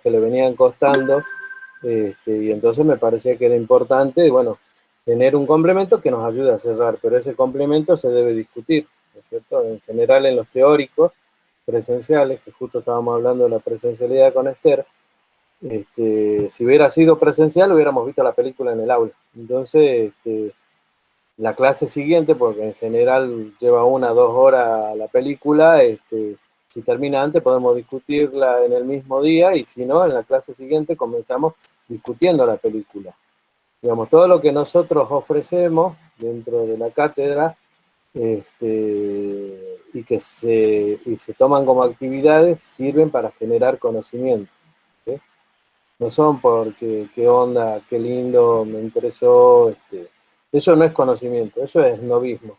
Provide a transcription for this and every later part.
que le venían costando, y entonces me parecía que era importante, bueno, tener un complemento que nos ayude a cerrar, pero ese complemento se debe discutir, ¿no es cierto? En general en los teóricos presenciales, que justo estábamos hablando de la presencialidad con Esther, si hubiera sido presencial hubiéramos visto la película en el aula. Entonces, la clase siguiente, porque en general lleva 1 o 2 horas la película, si termina antes podemos discutirla en el mismo día y si no, en la clase siguiente comenzamos discutiendo la película. Digamos, todo lo que nosotros ofrecemos dentro de la cátedra y se toman como actividades sirven para generar conocimiento. ¿Sí? No son porque qué onda, qué lindo, me interesó. Eso no es conocimiento, eso es snobismo.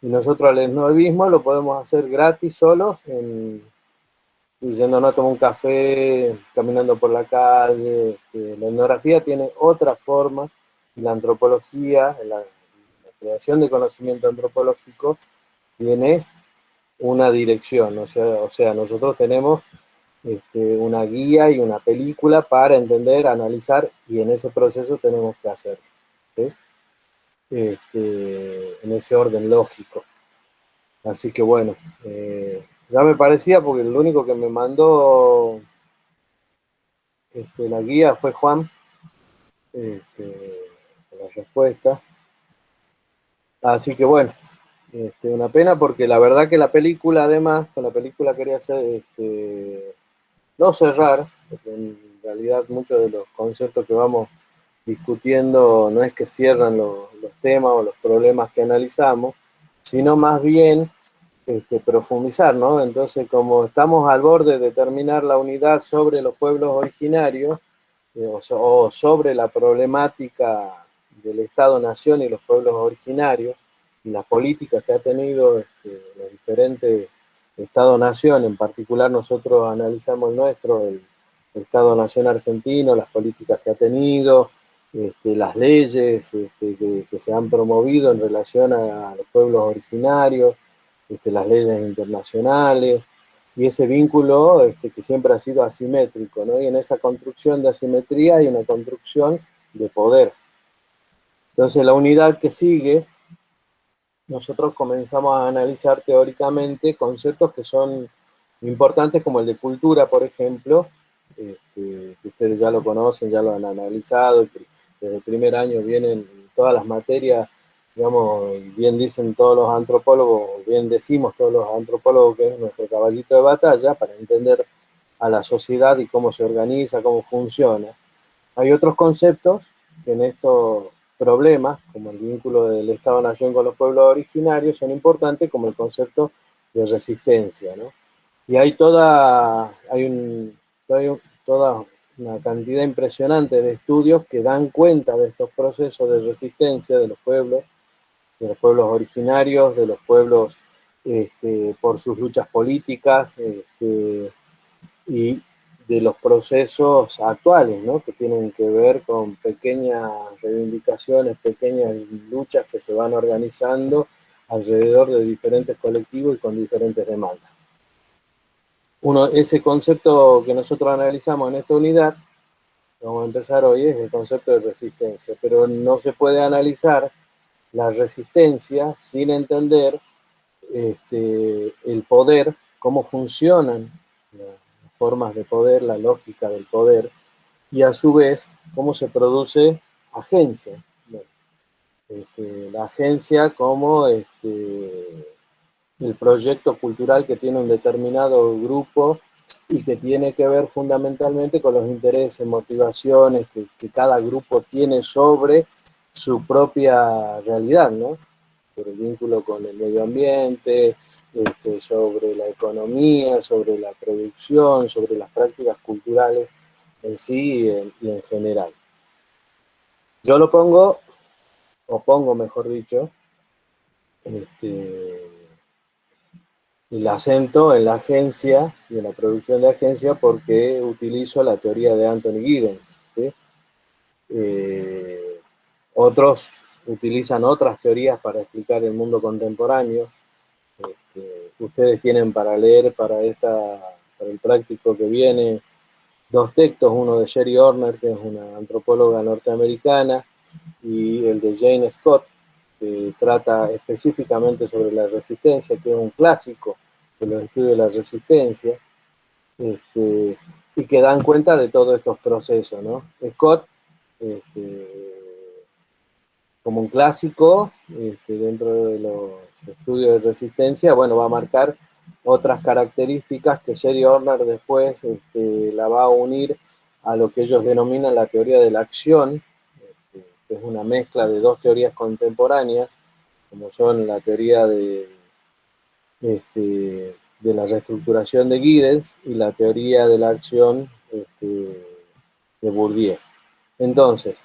Y nosotros el snobismo lo podemos hacer gratis solos, yéndonos a tomar un café, caminando por la calle. La etnografía tiene otra forma, y la antropología, la creación de conocimiento antropológico, tiene una dirección. O sea, nosotros tenemos una guía y una película para entender, analizar, y en ese proceso tenemos que hacer, ¿sí? En ese orden lógico. Así que bueno, ya me parecía, porque el único que me mandó la guía fue Juan, la respuesta. Así que bueno, una pena, porque la verdad que la película, además, con la película quería hacer, no cerrar, porque en realidad muchos de los conceptos que vamos discutiendo no es que cierran los temas o los problemas que analizamos, sino más bien profundizar, ¿no? Entonces, como estamos al borde de terminar la unidad sobre los pueblos originarios, o sobre la problemática del Estado-Nación y los pueblos originarios, y las políticas que ha tenido los diferentes Estado-Nación, en particular nosotros analizamos el nuestro, el Estado-Nación argentino, las políticas que ha tenido, las leyes que se han promovido en relación a los pueblos originarios, las leyes internacionales, y ese vínculo que siempre ha sido asimétrico, ¿no? Y en esa construcción de asimetría hay una construcción de poder. Entonces, la unidad que sigue, nosotros comenzamos a analizar teóricamente conceptos que son importantes, como el de cultura, por ejemplo, que ustedes ya lo conocen, ya lo han analizado, que desde el primer año vienen todas las materias, digamos, bien dicen todos los antropólogos, bien decimos todos los antropólogos, que es nuestro caballito de batalla para entender a la sociedad y cómo se organiza, cómo funciona. Hay otros conceptos que en estos problemas, como el vínculo del Estado-Nación con los pueblos originarios, son importantes, como el concepto de resistencia, ¿no? Y toda una cantidad impresionante de estudios que dan cuenta de estos procesos de resistencia de los pueblos originarios, de los pueblos por sus luchas políticas, y de los procesos actuales, ¿no? Que tienen que ver con pequeñas reivindicaciones, pequeñas luchas que se van organizando alrededor de diferentes colectivos y con diferentes demandas. Ese concepto que nosotros analizamos en esta unidad, que vamos a empezar hoy, es el concepto de resistencia, pero no se puede analizar la resistencia sin entender el poder, cómo funcionan las formas de poder, la lógica del poder, y a su vez cómo se produce agencia. La agencia como el proyecto cultural que tiene un determinado grupo y que tiene que ver fundamentalmente con los intereses, motivaciones que cada grupo tiene sobre su propia realidad, ¿no? Sobre el vínculo con el medio ambiente, sobre la economía, sobre la producción, sobre las prácticas culturales en sí y en general. Yo lo pongo, o pongo mejor dicho, el acento en la agencia y en la producción de agencia, porque utilizo la teoría de Anthony Giddens, ¿sí? Otros utilizan otras teorías para explicar el mundo contemporáneo. Ustedes tienen para leer para el práctico que viene dos textos, uno de Sherry Horner, que es una antropóloga norteamericana, y el de Jane Scott, que trata específicamente sobre la resistencia, que es un clásico de los estudios de la resistencia, este, y que dan cuenta de todos estos procesos, ¿no? Scott, este, como un clásico, dentro de los estudios de resistencia, bueno, va a marcar otras características que Sherry Horner después la va a unir a lo que ellos denominan la teoría de la acción, que es una mezcla de dos teorías contemporáneas, como son la teoría de la reestructuración de Giddens y la teoría de la acción de Bourdieu. Entonces,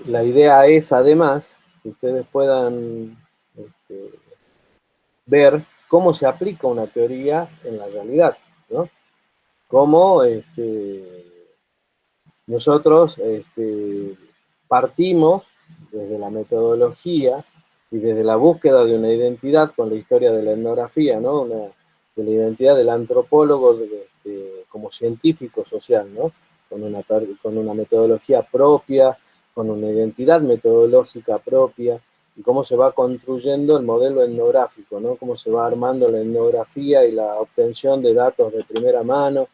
la idea es además que ustedes puedan este, ver cómo se aplica una teoría en la realidad, ¿no? Cómo nosotros partimos desde la metodología y desde la búsqueda de una identidad con la historia de la etnografía, ¿no? De la identidad del antropólogo como científico social, ¿no? Con una metodología propia, con una identidad metodológica propia, y cómo se va construyendo el modelo etnográfico, ¿no? Cómo se va armando la etnografía y la obtención de datos de primera mano,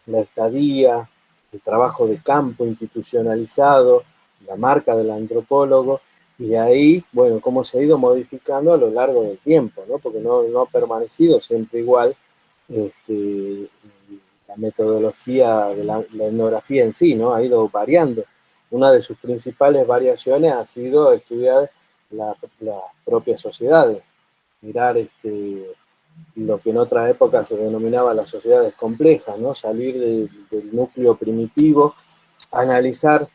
la estadía, el trabajo de campo institucionalizado, la marca del antropólogo, y de ahí, bueno, cómo se ha ido modificando a lo largo del tiempo, ¿no? Porque no ha permanecido siempre igual la metodología de la etnografía en sí, ¿no? Ha ido variando. Una de sus principales variaciones ha sido estudiar las propias sociedades, mirar lo que en otra época se denominaba las sociedades complejas, ¿no? Salir del núcleo primitivo, analizar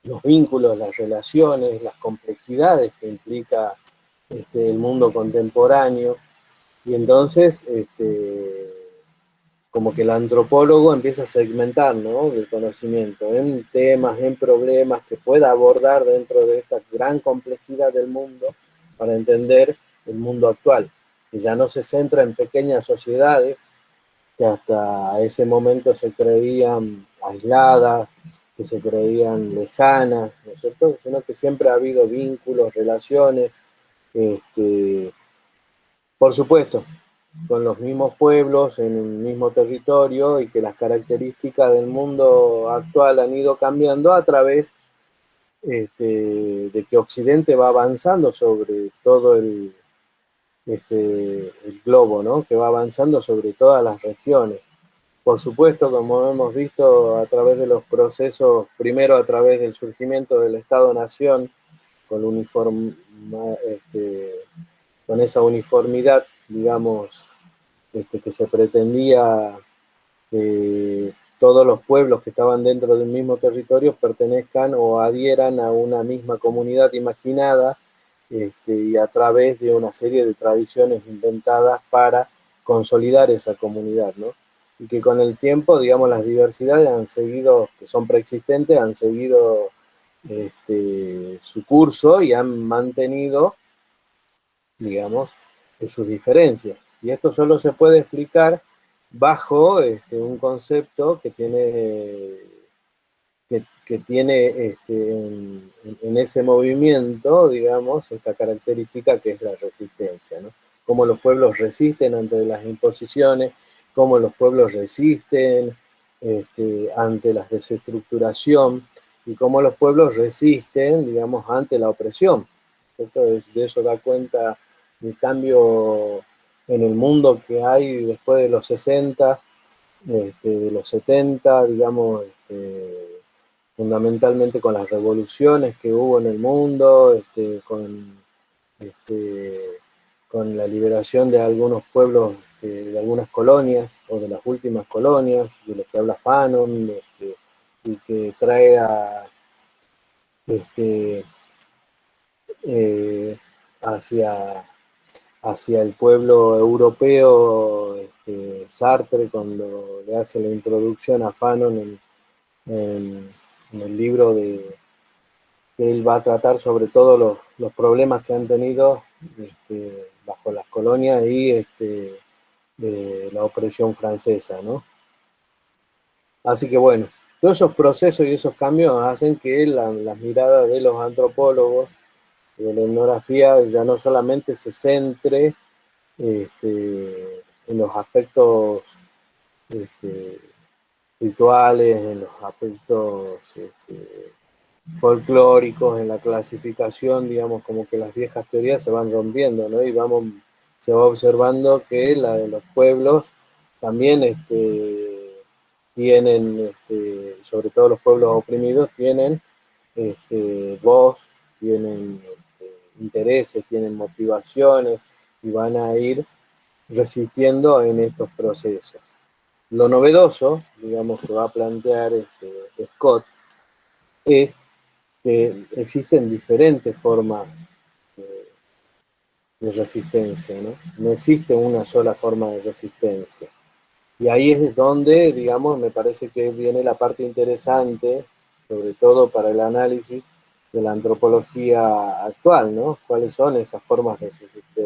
los vínculos, las relaciones, las complejidades que implica el mundo contemporáneo, y entonces como que el antropólogo empieza a segmentar, ¿no? El conocimiento en temas, en problemas que pueda abordar dentro de esta gran complejidad del mundo para entender el mundo actual, que ya no se centra en pequeñas sociedades que hasta ese momento se creían aisladas, que se creían lejanas, ¿no es cierto? Sino que siempre ha habido vínculos, relaciones, este, por supuesto, con los mismos pueblos en un mismo territorio, y que las características del mundo actual han ido cambiando a través de que Occidente va avanzando sobre todo el globo, ¿no? Que va avanzando sobre todas las regiones. Por supuesto, como hemos visto a través de los procesos, primero a través del surgimiento del Estado-Nación, con, con esa uniformidad, digamos, que se pretendía que todos los pueblos que estaban dentro del mismo territorio pertenezcan o adhieran a una misma comunidad imaginada, y a través de una serie de tradiciones inventadas para consolidar esa comunidad, ¿no? Y que con el tiempo, digamos, las diversidades han seguido, que son preexistentes, han seguido su curso y han mantenido, digamos, sus diferencias. Y esto solo se puede explicar bajo un concepto que tiene en ese movimiento, digamos, esta característica que es la resistencia, ¿no? Cómo los pueblos resisten ante las imposiciones, cómo los pueblos resisten ante la desestructuración, y cómo los pueblos resisten, digamos, ante la opresión. Entonces, de eso da cuenta el cambio en el mundo que hay después de los 60, de los 70, digamos, fundamentalmente con las revoluciones que hubo en el mundo, este, con la liberación de algunos pueblos, de algunas colonias, o de las últimas colonias, de lo que habla Fanon, y que trae este, eh, hacia, hacia el pueblo europeo, Sartre, cuando le hace la introducción a Fanon en, en el libro que él va a tratar sobre todo los problemas que han tenido bajo las colonias, y de la opresión francesa, ¿no? Así que bueno, todos esos procesos y esos cambios hacen que las miradas de los antropólogos, de la etnografía, ya no solamente se centre en los aspectos este, rituales, en los aspectos folclóricos, en la clasificación, digamos, como que las viejas teorías se van rompiendo, ¿no? Y se va observando que los pueblos también tienen, sobre todo los pueblos oprimidos, tienen voz, tienen intereses, tienen motivaciones y van a ir resistiendo en estos procesos. Lo novedoso, digamos, que va a plantear Scott es que existen diferentes formas de, de resistencia, ¿no? No existe una sola forma de resistencia. Y ahí es donde, digamos, me parece que viene la parte interesante, sobre todo para el análisis de la antropología actual, ¿no? ¿Cuáles son esas formas de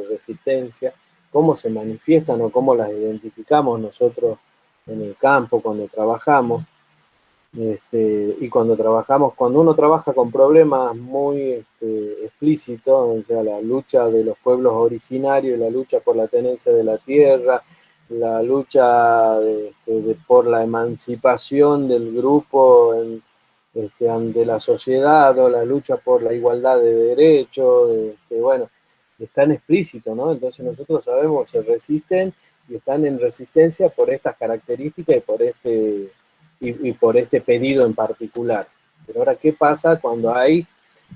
resistencia? ¿Cómo se manifiestan o cómo las identificamos nosotros en el campo cuando trabajamos? Y cuando trabajamos, cuando uno trabaja con problemas muy explícitos, o sea, la lucha de los pueblos originarios, la lucha por la tenencia de la tierra, la lucha por la emancipación del grupo ante la sociedad, o la lucha por la igualdad de derechos, bueno, es tan explícito, ¿no? Entonces nosotros sabemos, se resisten y están en resistencia por estas características y por este pedido en particular. Pero ahora, ¿qué pasa cuando hay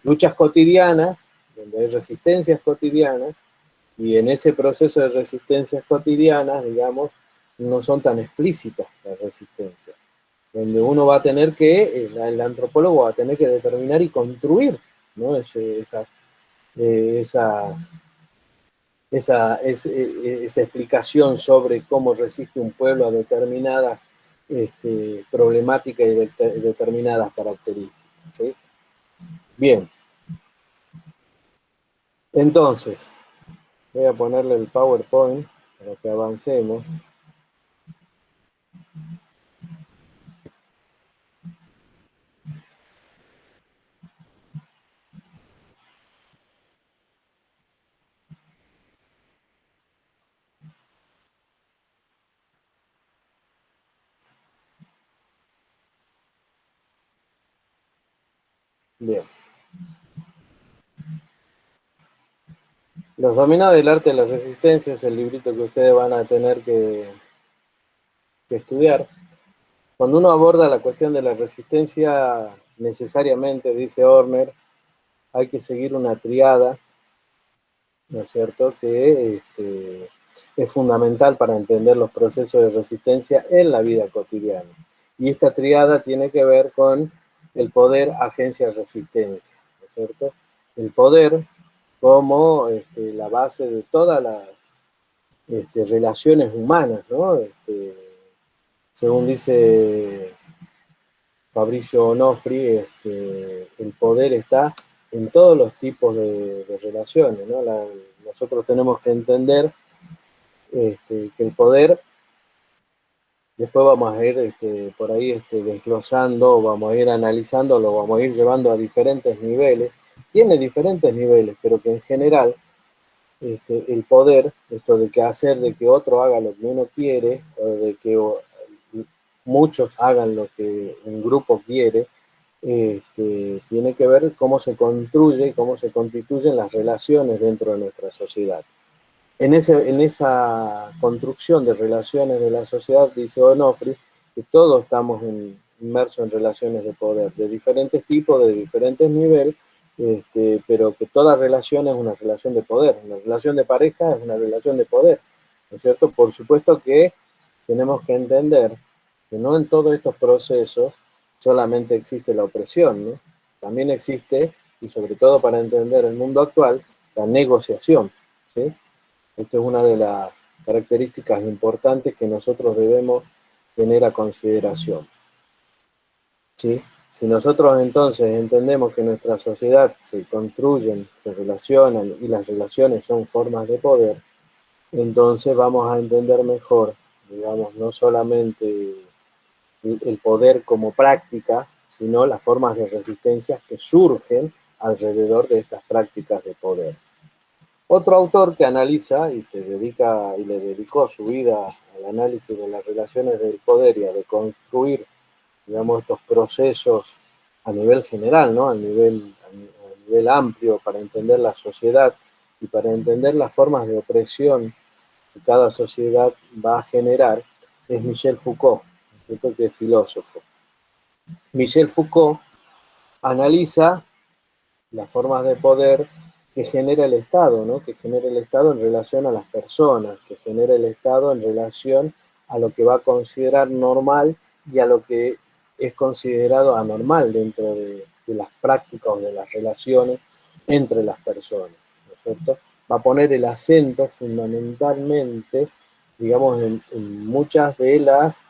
luchas cotidianas, donde hay resistencias cotidianas, y en ese proceso de resistencias cotidianas, digamos, no son tan explícitas las resistencias? Donde uno va a tener que, el antropólogo va a tener que determinar y construir, ¿no? Esas esa explicación sobre cómo resiste un pueblo a determinadas problemáticas y determinadas características. ¿Sí? Bien, entonces, voy a ponerle el PowerPoint para que avancemos. Bien. Los dominados del arte de la resistencia es el librito que ustedes van a tener que estudiar. Cuando uno aborda la cuestión de la resistencia, necesariamente, dice Horner, hay que seguir una triada, ¿no es cierto?, que es fundamental para entender los procesos de resistencia en la vida cotidiana. Y esta triada tiene que ver con el poder, agencia, resistencia, ¿no es cierto? El poder como la base de todas las relaciones humanas, ¿no? Según dice Fabricio Onofri, el poder está en todos los tipos de relaciones, ¿no? Nosotros tenemos que entender que el poder, después vamos a ir por ahí desglosando, vamos a ir analizando, lo vamos a ir llevando a diferentes niveles, tiene diferentes niveles, pero que en general el poder, esto de que hacer de que otro haga lo que uno quiere, o de que muchos hagan lo que un grupo quiere, tiene que ver cómo se construye y cómo se constituyen las relaciones dentro de nuestra sociedad. En esa construcción de relaciones de la sociedad, dice Onofri, que todos estamos inmersos en relaciones de poder, de diferentes tipos, de diferentes niveles, pero que toda relación es una relación de poder. Una relación de pareja es una relación de poder, ¿no es cierto? Por supuesto que tenemos que entender que no en todos estos procesos solamente existe la opresión, ¿no? También existe, y sobre todo para entender el mundo actual, la negociación, ¿sí? Esta es una de las características importantes que nosotros debemos tener a consideración, ¿sí? Si nosotros entonces entendemos que nuestra sociedad se construyen, se relacionan y las relaciones son formas de poder, entonces vamos a entender mejor, digamos, no solamente el poder como práctica, sino las formas de resistencia que surgen alrededor de estas prácticas de poder. Otro autor que analiza y se dedica y le dedicó su vida al análisis de las relaciones del poder y a deconstruir, digamos, estos procesos a nivel general, ¿no? A nivel amplio para entender la sociedad y para entender las formas de opresión que cada sociedad va a generar, es Michel Foucault, que es filósofo. Michel Foucault analiza las formas de poder que genera el Estado, ¿no? Que genera el Estado en relación a las personas, que genera el Estado en relación a lo que va a considerar normal y a lo que es considerado anormal dentro de las prácticas o de las relaciones entre las personas, ¿no es cierto? Va a poner el acento fundamentalmente, digamos, en muchas de las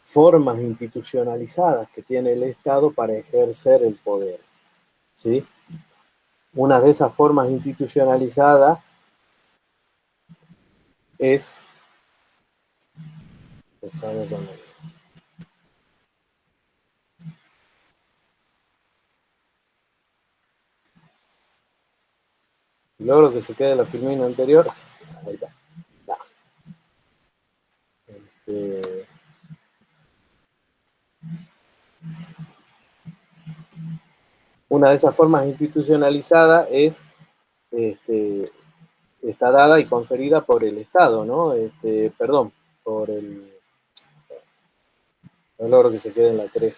formas institucionalizadas que tiene el Estado para ejercer el poder, ¿sí? Una de esas formas institucionalizadas es, logro que se quede la filmina anterior. Ahí está. Este, una de esas formas institucionalizadas es, este, está dada y conferida por el Estado, ¿no? Perdón, por no logro que se quede en la 3.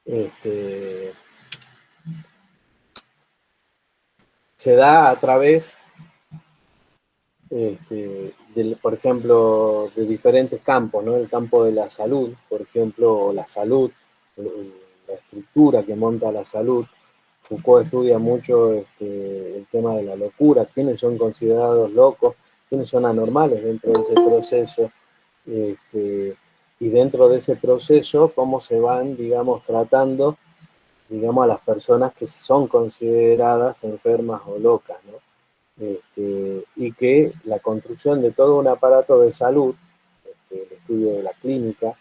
Este, se da a través, por ejemplo, de diferentes campos, ¿no? El campo de la salud, por ejemplo, o la salud, la estructura que monta la salud. Foucault estudia mucho el tema de la locura, quiénes son considerados locos, quiénes son anormales dentro de ese proceso, este, y dentro de ese proceso, cómo se van, digamos, tratando, digamos, a las personas que son consideradas enfermas o locas, ¿no? Y que la construcción de todo un aparato de salud, el estudio de la clínica,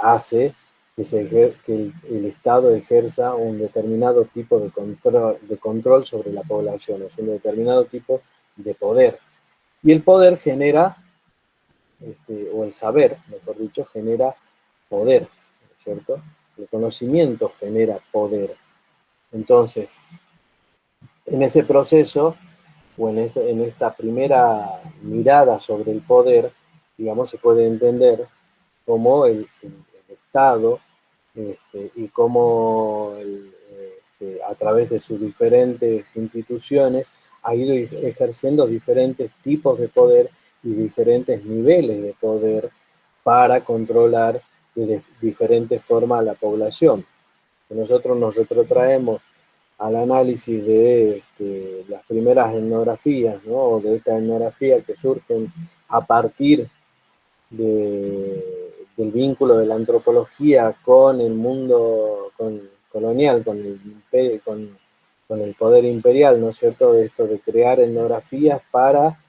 hace que el Estado ejerza un determinado tipo de control sobre la población, es un determinado tipo de poder. Y el poder genera, o el saber, mejor dicho, genera poder, ¿no es cierto? El conocimiento genera poder. Entonces, en ese proceso, o en esta primera mirada sobre el poder, digamos, se puede entender cómo el Estado, y cómo a través de sus diferentes instituciones ha ido ejerciendo diferentes tipos de poder y diferentes niveles de poder para controlar de diferentes formas a la población. Nosotros nos retrotraemos al análisis de las primeras etnografías, ¿no? De esta etnografía que surgen a partir del vínculo de la antropología con el mundo colonial, con el poder imperial, ¿no es cierto? De esto de crear etnografías para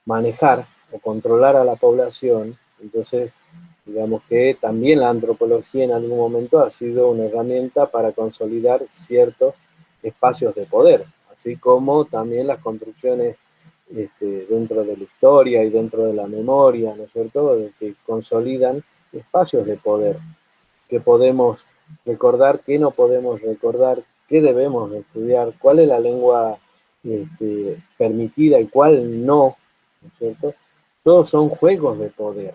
manejar o controlar a la población. Entonces, digamos que también la antropología en algún momento ha sido una herramienta para consolidar ciertos espacios de poder, así como también las construcciones dentro de la historia y dentro de la memoria, ¿no es cierto?, que consolidan espacios de poder, que podemos recordar, qué no podemos recordar, qué debemos estudiar, cuál es la lengua permitida y cuál no, ¿no es cierto? Todos son juegos de poder,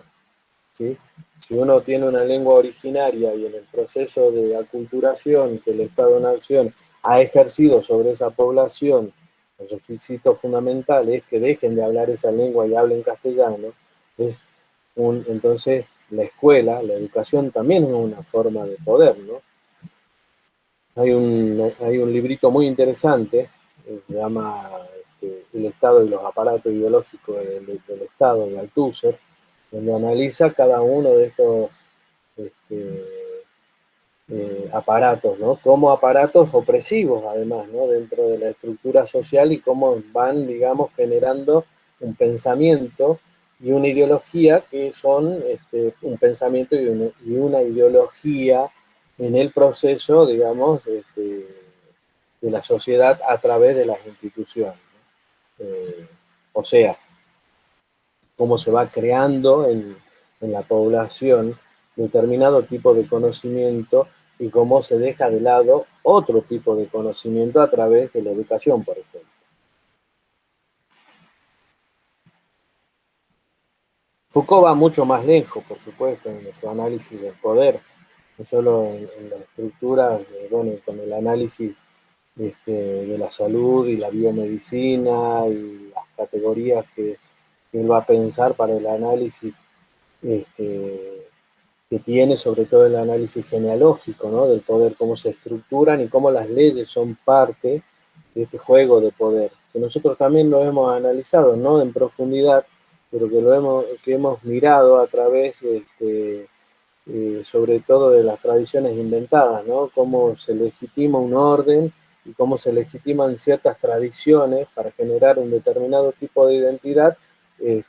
¿sí? Si uno tiene una lengua originaria y en el proceso de aculturación que el Estado-Nación ha ejercido sobre esa población, el requisito fundamental es que dejen de hablar esa lengua y hablen castellano, entonces la escuela, la educación también es una forma de poder, ¿no? Hay un librito muy interesante, se llama El Estado y los aparatos ideológicos del Estado, de Althusser, donde analiza cada uno de estos este, aparatos, ¿no? Como aparatos opresivos, además, ¿no? Dentro de la estructura social y cómo van, digamos, generando un pensamiento y una ideología que son un pensamiento y una ideología en el proceso, digamos, de la sociedad a través de las instituciones, ¿no? O sea, cómo se va creando en la población determinado tipo de conocimiento y cómo se deja de lado otro tipo de conocimiento a través de la educación, por ejemplo. Foucault va mucho más lejos, por supuesto, en su análisis del poder, no solo en la estructura, bueno, con el análisis de la salud y la biomedicina y las categorías que él va a pensar para el análisis este, que tiene sobre todo el análisis genealógico, ¿no? Del poder, cómo se estructuran y cómo las leyes son parte de este juego de poder, que nosotros también lo hemos analizado, no en profundidad, pero que hemos mirado a través sobre todo de las tradiciones inventadas, ¿no? Cómo se legitima un orden y cómo se legitiman ciertas tradiciones para generar un determinado tipo de identidad,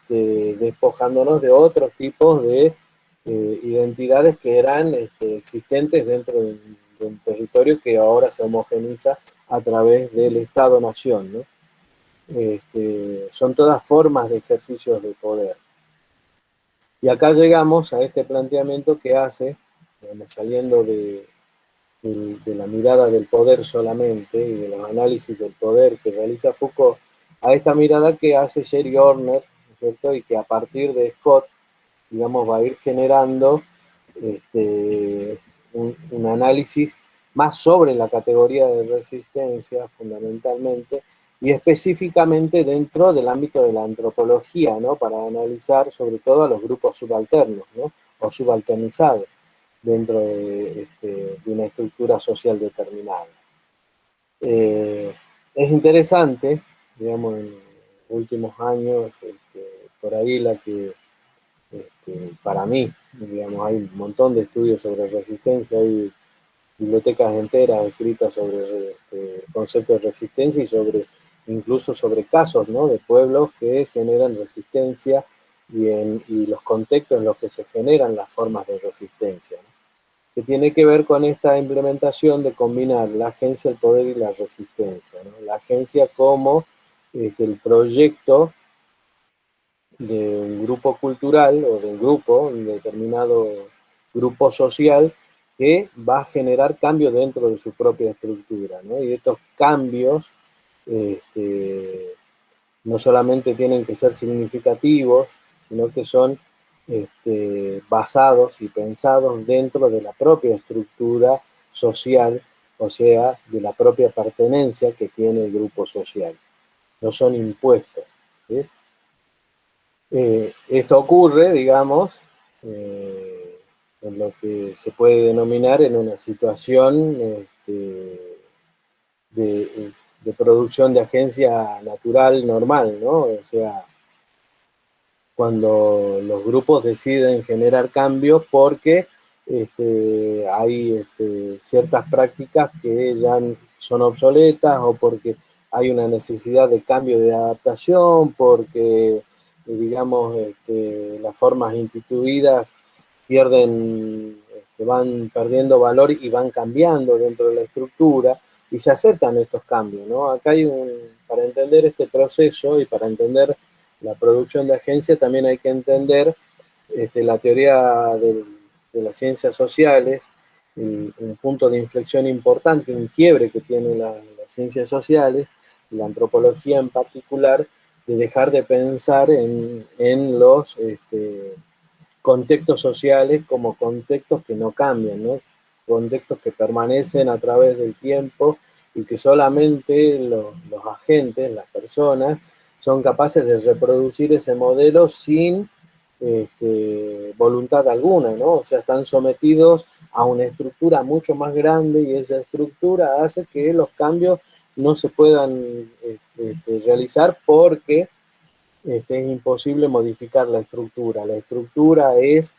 despojándonos de otros tipos de identidades que eran existentes dentro de un territorio que ahora se homogeniza a través del Estado-Nación, ¿no? Son todas formas de ejercicios de poder. Y acá llegamos a este planteamiento que hace, digamos, saliendo de la mirada del poder solamente y de los análisis del poder que realiza Foucault, a esta mirada que hace Jerry Horner, ¿no es cierto? Y que a partir de Scott, digamos, va a ir generando un análisis más sobre la categoría de resistencia, fundamentalmente, y específicamente dentro del ámbito de la antropología, ¿no? Para analizar sobre todo a los grupos subalternos, ¿no? O subalternizados dentro de una estructura social determinada. Es interesante, digamos, en los últimos años, por ahí la que para mí, digamos, hay un montón de estudios sobre resistencia, hay bibliotecas enteras escritas sobre conceptos de resistencia y incluso sobre casos, ¿no? De pueblos que generan resistencia y los contextos en los que se generan las formas de resistencia, ¿no? Que tiene que ver con esta implementación de combinar la agencia, el poder y la resistencia, ¿no? La agencia como el proyecto de un grupo cultural o de un grupo, un determinado grupo social que va a generar cambios dentro de su propia estructura, ¿no? Y estos cambios no solamente tienen que ser significativos, sino que son basados y pensados dentro de la propia estructura social, o sea, de la propia pertenencia que tiene el grupo social. No son impuestos, ¿sí? Esto ocurre, digamos, en lo que se puede denominar en una situación de producción de agencia natural normal, ¿no? O sea, cuando los grupos deciden generar cambios porque hay ciertas prácticas que ya son obsoletas o porque hay una necesidad de cambio de adaptación, porque, digamos, las formas instituidas van perdiendo valor y van cambiando dentro de la estructura y se aceptan estos cambios, ¿no? Acá para entender este proceso y para entender la producción de agencia también hay que entender la teoría de las ciencias sociales, un punto de inflexión importante, un quiebre que tiene las ciencias sociales, la antropología en particular, de dejar de pensar en los contextos sociales como contextos que no cambian, ¿no? Contextos que permanecen a través del tiempo y que solamente los agentes, las personas, son capaces de reproducir ese modelo sin voluntad alguna, ¿no? O sea, están sometidos a una estructura mucho más grande y esa estructura hace que los cambios no se puedan realizar porque es imposible modificar la estructura. La estructura es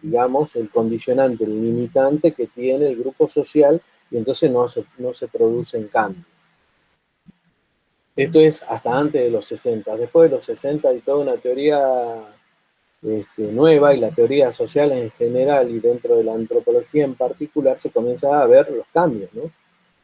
digamos, el condicionante, el limitante que tiene el grupo social, y entonces no se producen cambios. Esto es hasta antes de los 60. Después de los 60 hay toda una teoría nueva, y la teoría social en general y dentro de la antropología en particular se comienza a ver los cambios, ¿no?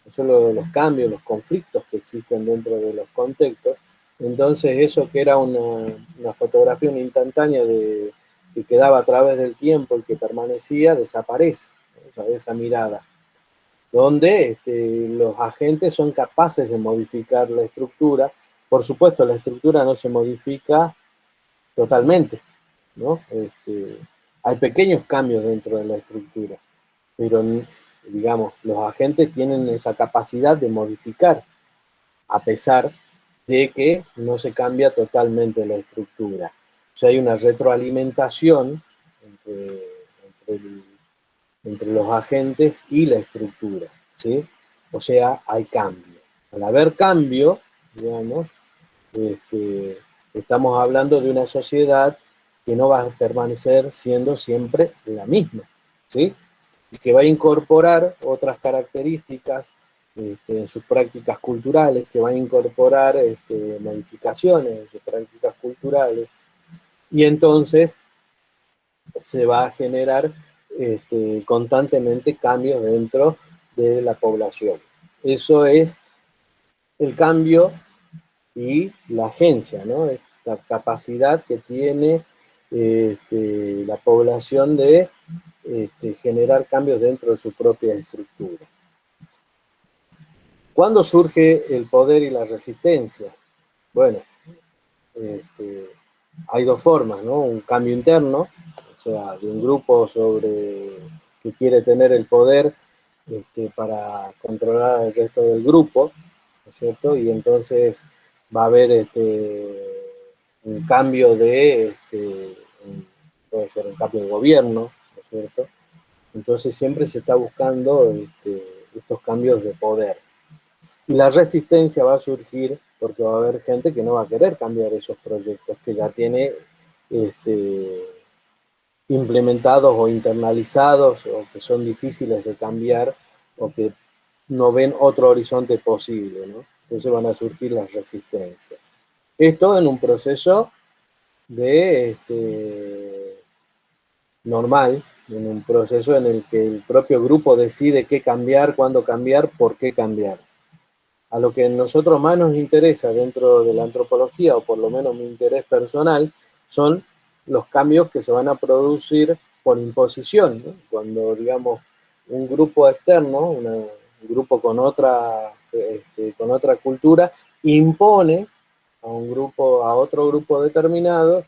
No solo los cambios, los conflictos que existen dentro de los contextos. Entonces eso que era una fotografía, una instantánea que quedaba a través del tiempo y que permanecía, desaparece, ¿no? Esa mirada, donde los agentes son capaces de modificar la estructura. Por supuesto, la estructura no se modifica totalmente, ¿no? Hay pequeños cambios dentro de la estructura, pero digamos, los agentes tienen esa capacidad de modificar, a pesar de que no se cambia totalmente la estructura. O sea, hay una retroalimentación entre, entre, entre los agentes y la estructura, ¿sí? O sea, hay cambio. Al haber cambio, digamos, este, estamos hablando de una sociedad que no va a permanecer siendo siempre la misma, ¿sí? Y que va a incorporar otras características en sus prácticas culturales, que va a incorporar modificaciones en sus prácticas culturales, y entonces se va a generar constantemente cambios dentro de la población. Eso es el cambio y la agencia, ¿no? La capacidad que tiene la población de generar cambios dentro de su propia estructura. ¿Cuándo surge el poder y la resistencia? Bueno, hay dos formas, ¿no? Un cambio interno, o sea, de un grupo que quiere tener el poder para controlar al resto del grupo, ¿no es cierto? Y entonces va a haber un cambio puede ser un cambio de gobierno, ¿no es cierto? Entonces siempre se está buscando estos cambios de poder. Y la resistencia va a surgir porque va a haber gente que no va a querer cambiar esos proyectos que ya tiene este, implementados o internalizados, o que son difíciles de cambiar, o que no ven otro horizonte posible, ¿no? Entonces van a surgir las resistencias. Esto en un proceso de normal, en un proceso en el que el propio grupo decide qué cambiar, cuándo cambiar, por qué cambiar. A lo que a nosotros más nos interesa dentro de la antropología, o por lo menos mi interés personal, son los cambios que se van a producir por imposición, ¿no? Cuando, digamos, un grupo externo, un grupo con otra cultura, impone a otro grupo determinado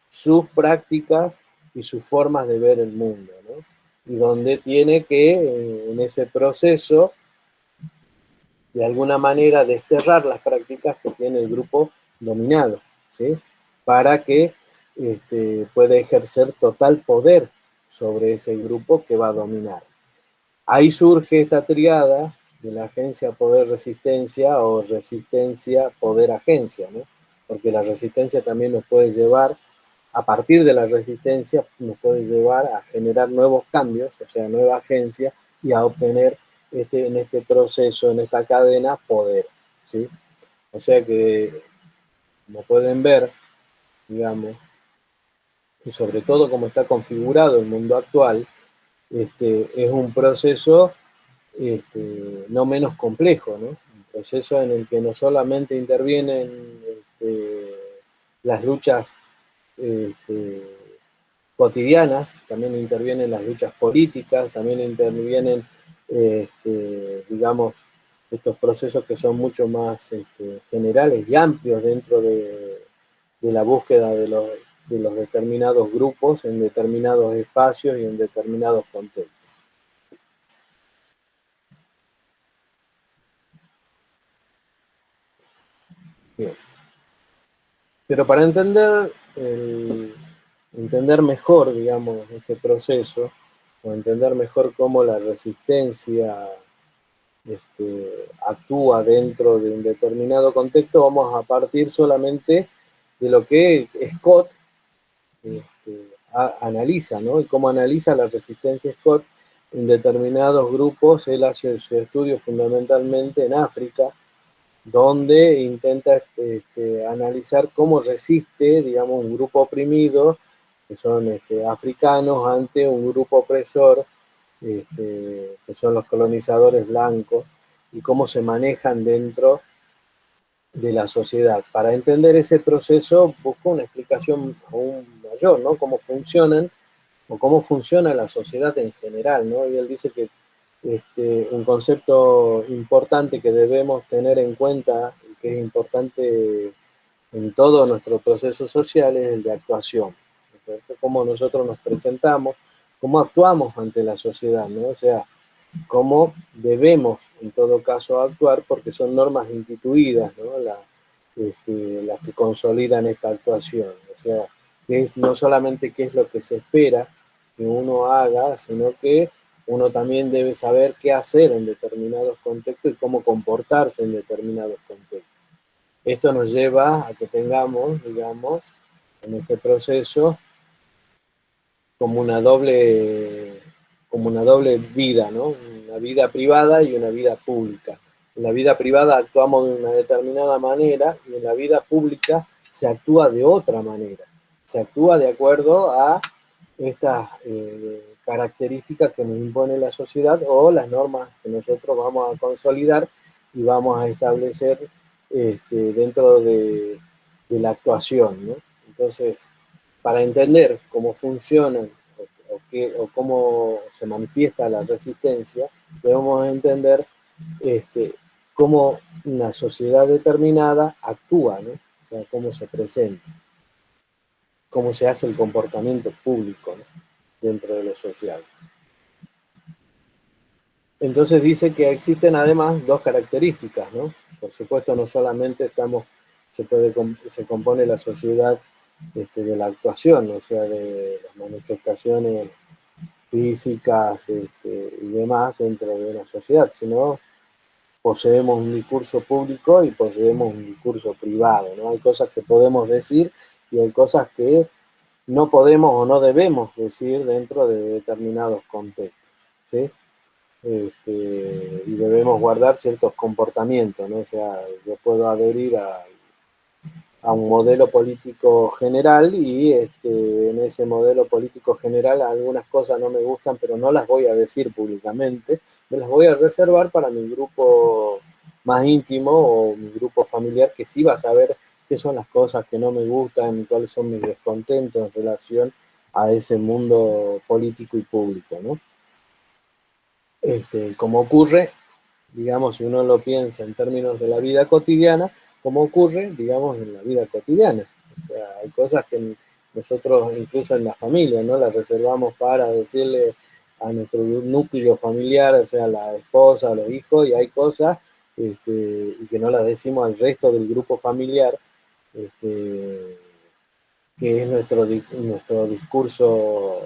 sus prácticas y sus formas de ver el mundo, ¿no? Y donde tiene que, en ese proceso, de alguna manera desterrar las prácticas que tiene el grupo dominado, ¿sí? Para que pueda ejercer total poder sobre ese grupo que va a dominar. Ahí surge esta triada de la agencia poder-resistencia, o resistencia-poder-agencia, ¿no? Porque la resistencia también nos puede llevar, a partir de la resistencia, nos puede llevar a generar nuevos cambios, o sea, nueva agencia, y a obtener en este proceso, en esta cadena, poder, ¿sí? O sea que, como pueden ver, digamos, y sobre todo como está configurado el mundo actual, es un proceso no menos complejo, ¿no? Un proceso en el que no solamente intervienen las luchas este, cotidianas, también intervienen las luchas políticas, también intervienen, digamos, estos procesos que son mucho más generales y amplios dentro de la búsqueda de los determinados grupos en determinados espacios y en determinados contextos. Bien. Pero para entender mejor, digamos, este proceso, o entender mejor cómo la resistencia actúa dentro de un determinado contexto, vamos a partir solamente de lo que Scott este, analiza, ¿no? Y cómo analiza la resistencia Scott en determinados grupos. Él hace su estudio fundamentalmente en África, donde intenta analizar cómo resiste, digamos, un grupo oprimido, que son africanos, ante un grupo opresor, que son los colonizadores blancos, y cómo se manejan dentro de la sociedad. Para entender ese proceso, busco una explicación aún mayor, ¿no? Cómo funcionan o cómo funciona la sociedad en general, ¿no? Y él dice que un concepto importante que debemos tener en cuenta y que es importante en todo nuestro proceso social es el de actuación, ¿no? Cómo nosotros nos presentamos, cómo actuamos ante la sociedad, ¿no? O sea, cómo debemos en todo caso actuar, porque son normas instituidas, ¿no? Las que consolidan esta actuación. O sea, que no solamente qué es lo que se espera que uno haga, sino que uno también debe saber qué hacer en determinados contextos y cómo comportarse en determinados contextos. Esto nos lleva a que tengamos, digamos, en este proceso como una doble vida, ¿no? Una vida privada y una vida pública. En la vida privada actuamos de una determinada manera y en la vida pública se actúa de otra manera. Se actúa de acuerdo a estas características que nos impone la sociedad o las normas que nosotros vamos a consolidar y vamos a establecer dentro de la actuación, ¿no? Entonces, para entender cómo funcionan o cómo se manifiesta la resistencia, debemos entender cómo una sociedad determinada actúa, ¿no? O sea, cómo se presenta, cómo se hace el comportamiento público, ¿no? Dentro de lo social. Entonces dice que existen además dos características, ¿no? Por supuesto, no solamente se compone la sociedad de la actuación, o sea, de las manifestaciones físicas y demás dentro de una sociedad, sino poseemos un discurso público y poseemos un discurso privado, ¿no? Hay cosas que podemos decir y hay cosas que no podemos o no debemos decir dentro de determinados contextos, ¿sí? Y debemos guardar ciertos comportamientos, ¿no? O sea, yo puedo adherir a un modelo político general y en ese modelo político general algunas cosas no me gustan, pero no las voy a decir públicamente, me las voy a reservar para mi grupo más íntimo o mi grupo familiar, que sí va a saber qué son las cosas que no me gustan, cuáles son mis descontentos en relación a ese mundo político y público, ¿no? Como ocurre, digamos, si uno lo piensa en términos de la vida cotidiana, como ocurre, digamos, en la vida cotidiana. O sea, hay cosas que nosotros, incluso en la familia, ¿no? Las reservamos para decirle a nuestro núcleo familiar, o sea, a la esposa, a los hijos, y hay cosas y que no las decimos al resto del grupo familiar, que es nuestro discurso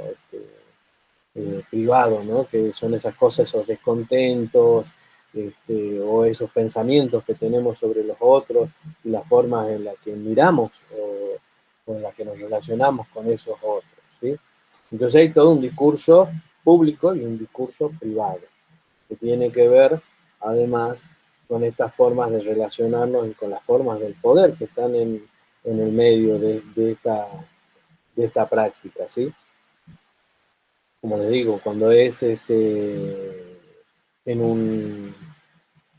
privado, ¿no? Que son esas cosas, esos descontentos, o esos pensamientos que tenemos sobre los otros y las formas en las que miramos o en las que nos relacionamos con esos otros, ¿sí? Entonces hay todo un discurso público y un discurso privado, que tiene que ver, además, con estas formas de relacionarnos y con las formas del poder que están en el medio de esta práctica, ¿sí? Como les digo, cuando es en un,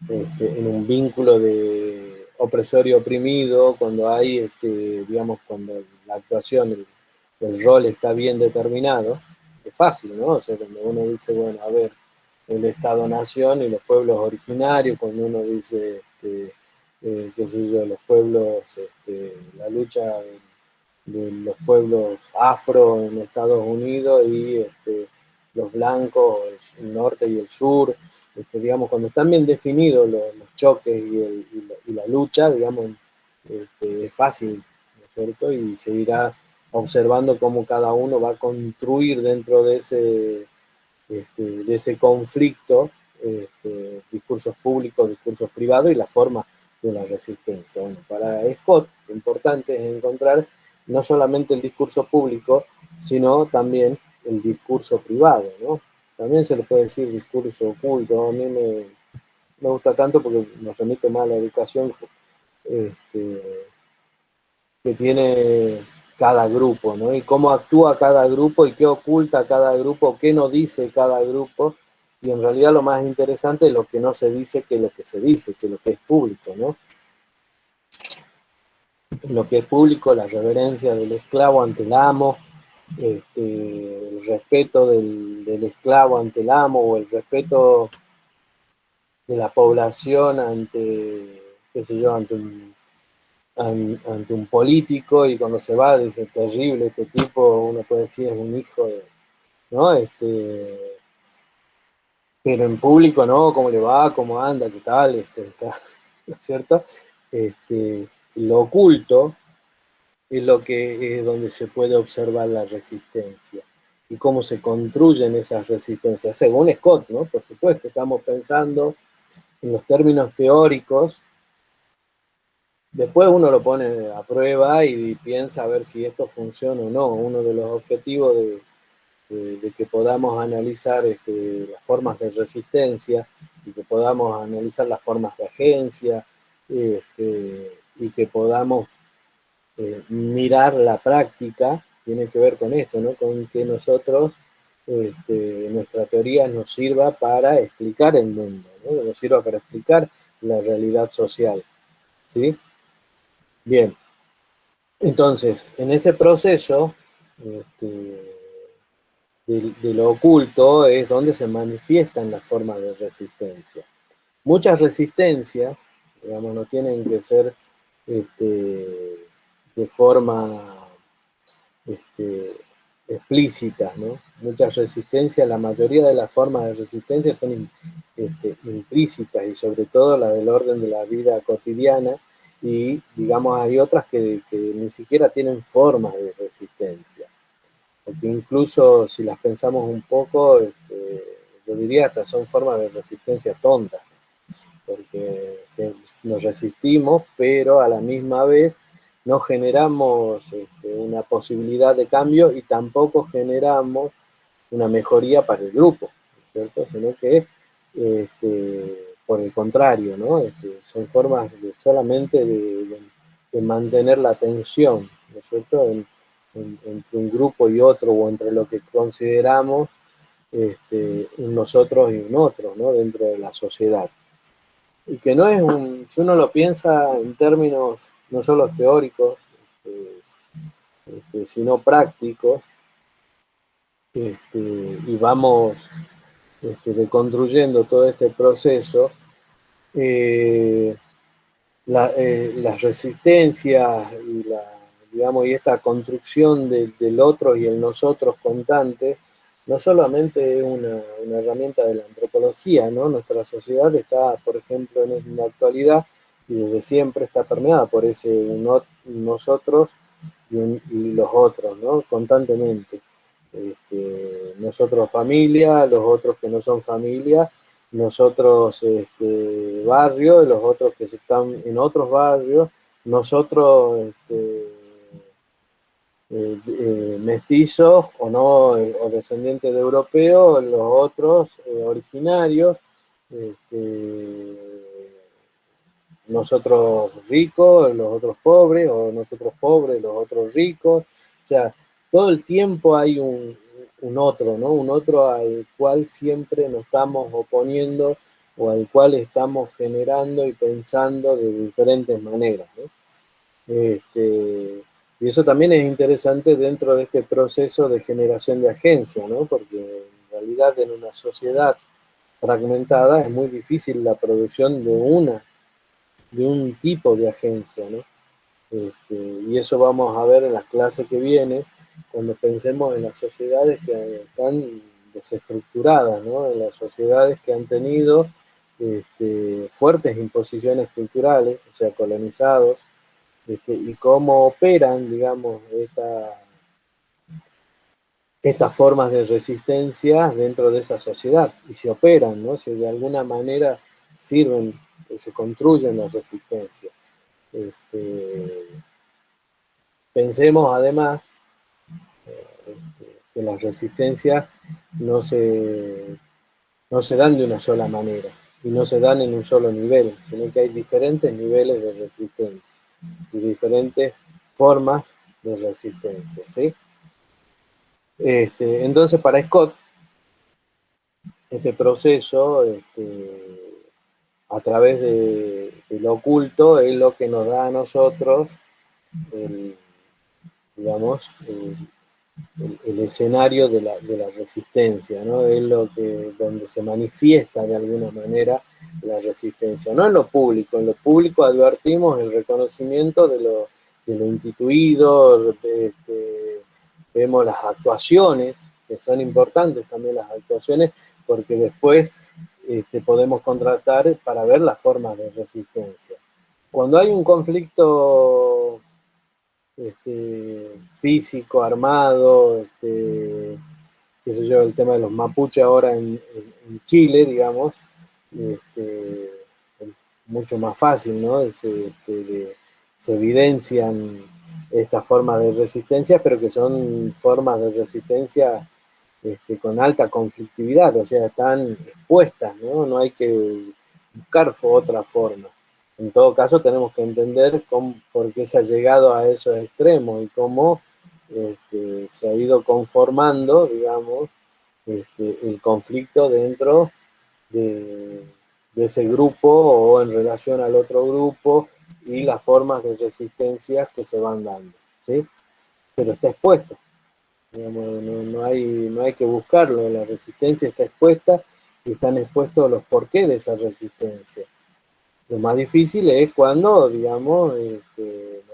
en un vínculo de opresor y oprimido, cuando hay, digamos, cuando la actuación, el rol está bien determinado, es fácil, ¿no? O sea, cuando uno dice, bueno, a ver, el Estado-Nación y los pueblos originarios, cuando uno dice, qué sé yo, los pueblos, la lucha de los pueblos afro en Estados Unidos y los blancos, el norte y el sur, digamos, cuando están bien definidos los choques y la lucha, digamos, es fácil, ¿no es cierto? Y se irá observando cómo cada uno va a construir dentro de ese conflicto discursos públicos, discursos privados y la forma de la resistencia. Bueno, para Scott, lo importante es encontrar no solamente el discurso público, sino también el discurso privado, ¿no? También se le puede decir discurso oculto. A mí me gusta tanto porque nos remite más a la educación este, que tiene cada grupo, ¿no? Y cómo actúa cada grupo y qué oculta cada grupo, qué no dice cada grupo. Y en realidad lo más interesante es lo que no se dice que lo que se dice, que lo que es público, ¿no? Lo que es público, la reverencia del esclavo ante el amo, el respeto del esclavo ante el amo, o el respeto de la población ante, qué sé yo, ante un político, y cuando se va dice, terrible este tipo, uno puede decir es un hijo de, ¿no? Pero en público, ¿no? ¿Cómo le va? ¿Cómo anda? ¿Qué tal? ¿No es cierto? Lo oculto es lo que es donde se puede observar la resistencia y cómo se construyen esas resistencias, según Scott, ¿no? Por supuesto, estamos pensando en los términos teóricos. Después uno lo pone a prueba y piensa a ver si esto funciona o no. Uno de los objetivos de que podamos analizar las formas de resistencia y que podamos analizar las formas de agencia, y que podamos mirar la práctica, tiene que ver con esto, ¿no? Con que nosotros, nuestra teoría nos sirva para explicar el mundo, ¿no? Nos sirva para explicar la realidad social, ¿sí? Bien, entonces, en ese proceso de lo oculto es donde se manifiestan las formas de resistencia. Muchas resistencias, digamos, no tienen que ser de forma explícitas, ¿no? Muchas resistencias, la mayoría de las formas de resistencia son implícitas, y sobre todo la del orden de la vida cotidiana, y digamos hay otras que ni siquiera tienen formas de resistencia, porque incluso si las pensamos un poco, yo diría hasta son formas de resistencia tontas, porque nos resistimos, pero a la misma vez no generamos una posibilidad de cambio y tampoco generamos una mejoría para el grupo, ¿cierto? Sino que por el contrario, ¿no? Son formas solamente de mantener la tensión, ¿no es cierto? Entre un grupo y otro, o entre lo que consideramos un nosotros y un otro, ¿no? Dentro de la sociedad. Y que no es si uno lo piensa en términos no solo teóricos, sino prácticos, y vamos deconstruyendo todo este proceso, eh, las resistencias y, digamos, y esta construcción del otro y el nosotros constante, no solamente es una herramienta de la antropología, ¿no? Nuestra sociedad está, por ejemplo, en la actualidad y desde siempre está permeada por ese nosotros y los otros, ¿no? Constantemente. Nosotros familia, los otros que no son familia, nosotros barrio, los otros que están en otros barrios, nosotros mestizos o no, o descendientes de europeos, los otros originarios, este, nosotros ricos, los otros pobres, o nosotros pobres, los otros ricos. O sea, todo el tiempo hay un otro, ¿no? Un otro al cual siempre nos estamos oponiendo, o al cual estamos generando y pensando de diferentes maneras, ¿no? Y eso también es interesante dentro de este proceso de generación de agencia, ¿no? Porque en realidad en una sociedad fragmentada es muy difícil la producción de un tipo de agencia, ¿no? Y eso vamos a ver en las clases que viene, cuando pensemos en las sociedades que están desestructuradas, ¿no? En las sociedades que han tenido fuertes imposiciones culturales, o sea, colonizados, y cómo operan, digamos, estas formas de resistencia dentro de esa sociedad, y se operan, ¿no? Si de alguna manera sirven, se construyen las resistencias. Este, Pensemos además que las resistencias no se, no se dan de una sola manera y no se dan en un solo nivel, sino que hay diferentes niveles de resistencia y diferentes formas de resistencia, ¿sí? Entonces, para Scott, este proceso, a través de lo oculto, es lo que nos da a nosotros el, digamos, el escenario de la resistencia, ¿no? Es lo que, donde se manifiesta de alguna manera la resistencia, no en lo público advertimos el reconocimiento de lo instituido, vemos las actuaciones, que son importantes también las actuaciones, porque después podemos contratar para ver las formas de resistencia. Cuando hay un conflicto físico, armado, qué sé yo, el tema de los mapuches ahora en Chile, digamos, este, mucho más fácil, ¿no? Se evidencian estas formas de resistencia, pero que son formas de resistencia con alta conflictividad, o sea, están expuestas, ¿no? No hay que buscar otra forma. En todo caso, tenemos que entender por qué se ha llegado a esos extremos y cómo se ha ido conformando, digamos, el conflicto dentro de, de, ese grupo o en relación al otro grupo y las formas de resistencia que se van dando, ¿sí? Pero está expuesto, digamos, no hay que buscarlo, la resistencia está expuesta y están expuestos los porqués de esa resistencia. Lo más difícil es cuando, digamos,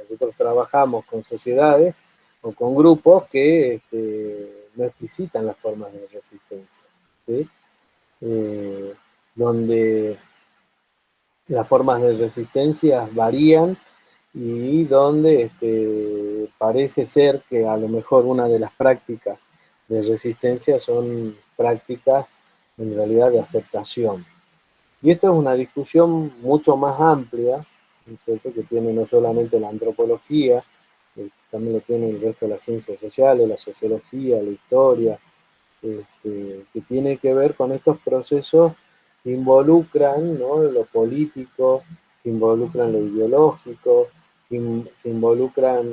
nosotros trabajamos con sociedades o con grupos que no explicitan las formas de resistencia, ¿sí? eh, donde las formas de resistencia varían y donde parece ser que a lo mejor una de las prácticas de resistencia son prácticas en realidad de aceptación. Y esto es una discusión mucho más amplia, ¿cierto? Que tiene no solamente la antropología, también lo tiene el resto de las ciencias sociales, la sociología, la historia, que tiene que ver con estos procesos que involucran, ¿no?, lo político, que involucran lo ideológico, que involucran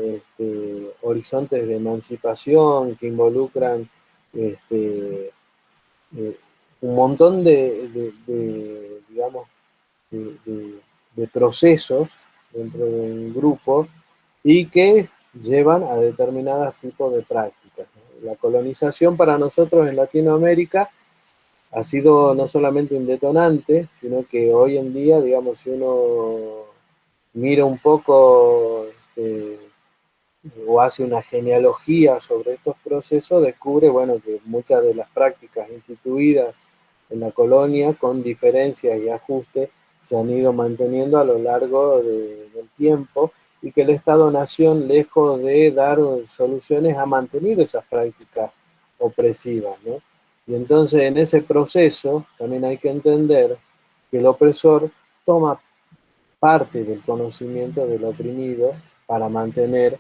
horizontes de emancipación, que involucran este, un montón digamos, de, de, de procesos dentro de un grupo y que llevan a determinados tipos de prácticas, ¿no? La colonización para nosotros en Latinoamérica ha sido no solamente un detonante, sino que hoy en día, digamos, si uno mira un poco o hace una genealogía sobre estos procesos, descubre, bueno, que muchas de las prácticas instituidas en la colonia, con diferencias y ajustes, se han ido manteniendo a lo largo del tiempo y que el Estado-Nación, lejos de dar soluciones, ha mantenido esas prácticas opresivas, ¿no? Y entonces en ese proceso también hay que entender que el opresor toma parte del conocimiento del oprimido para mantener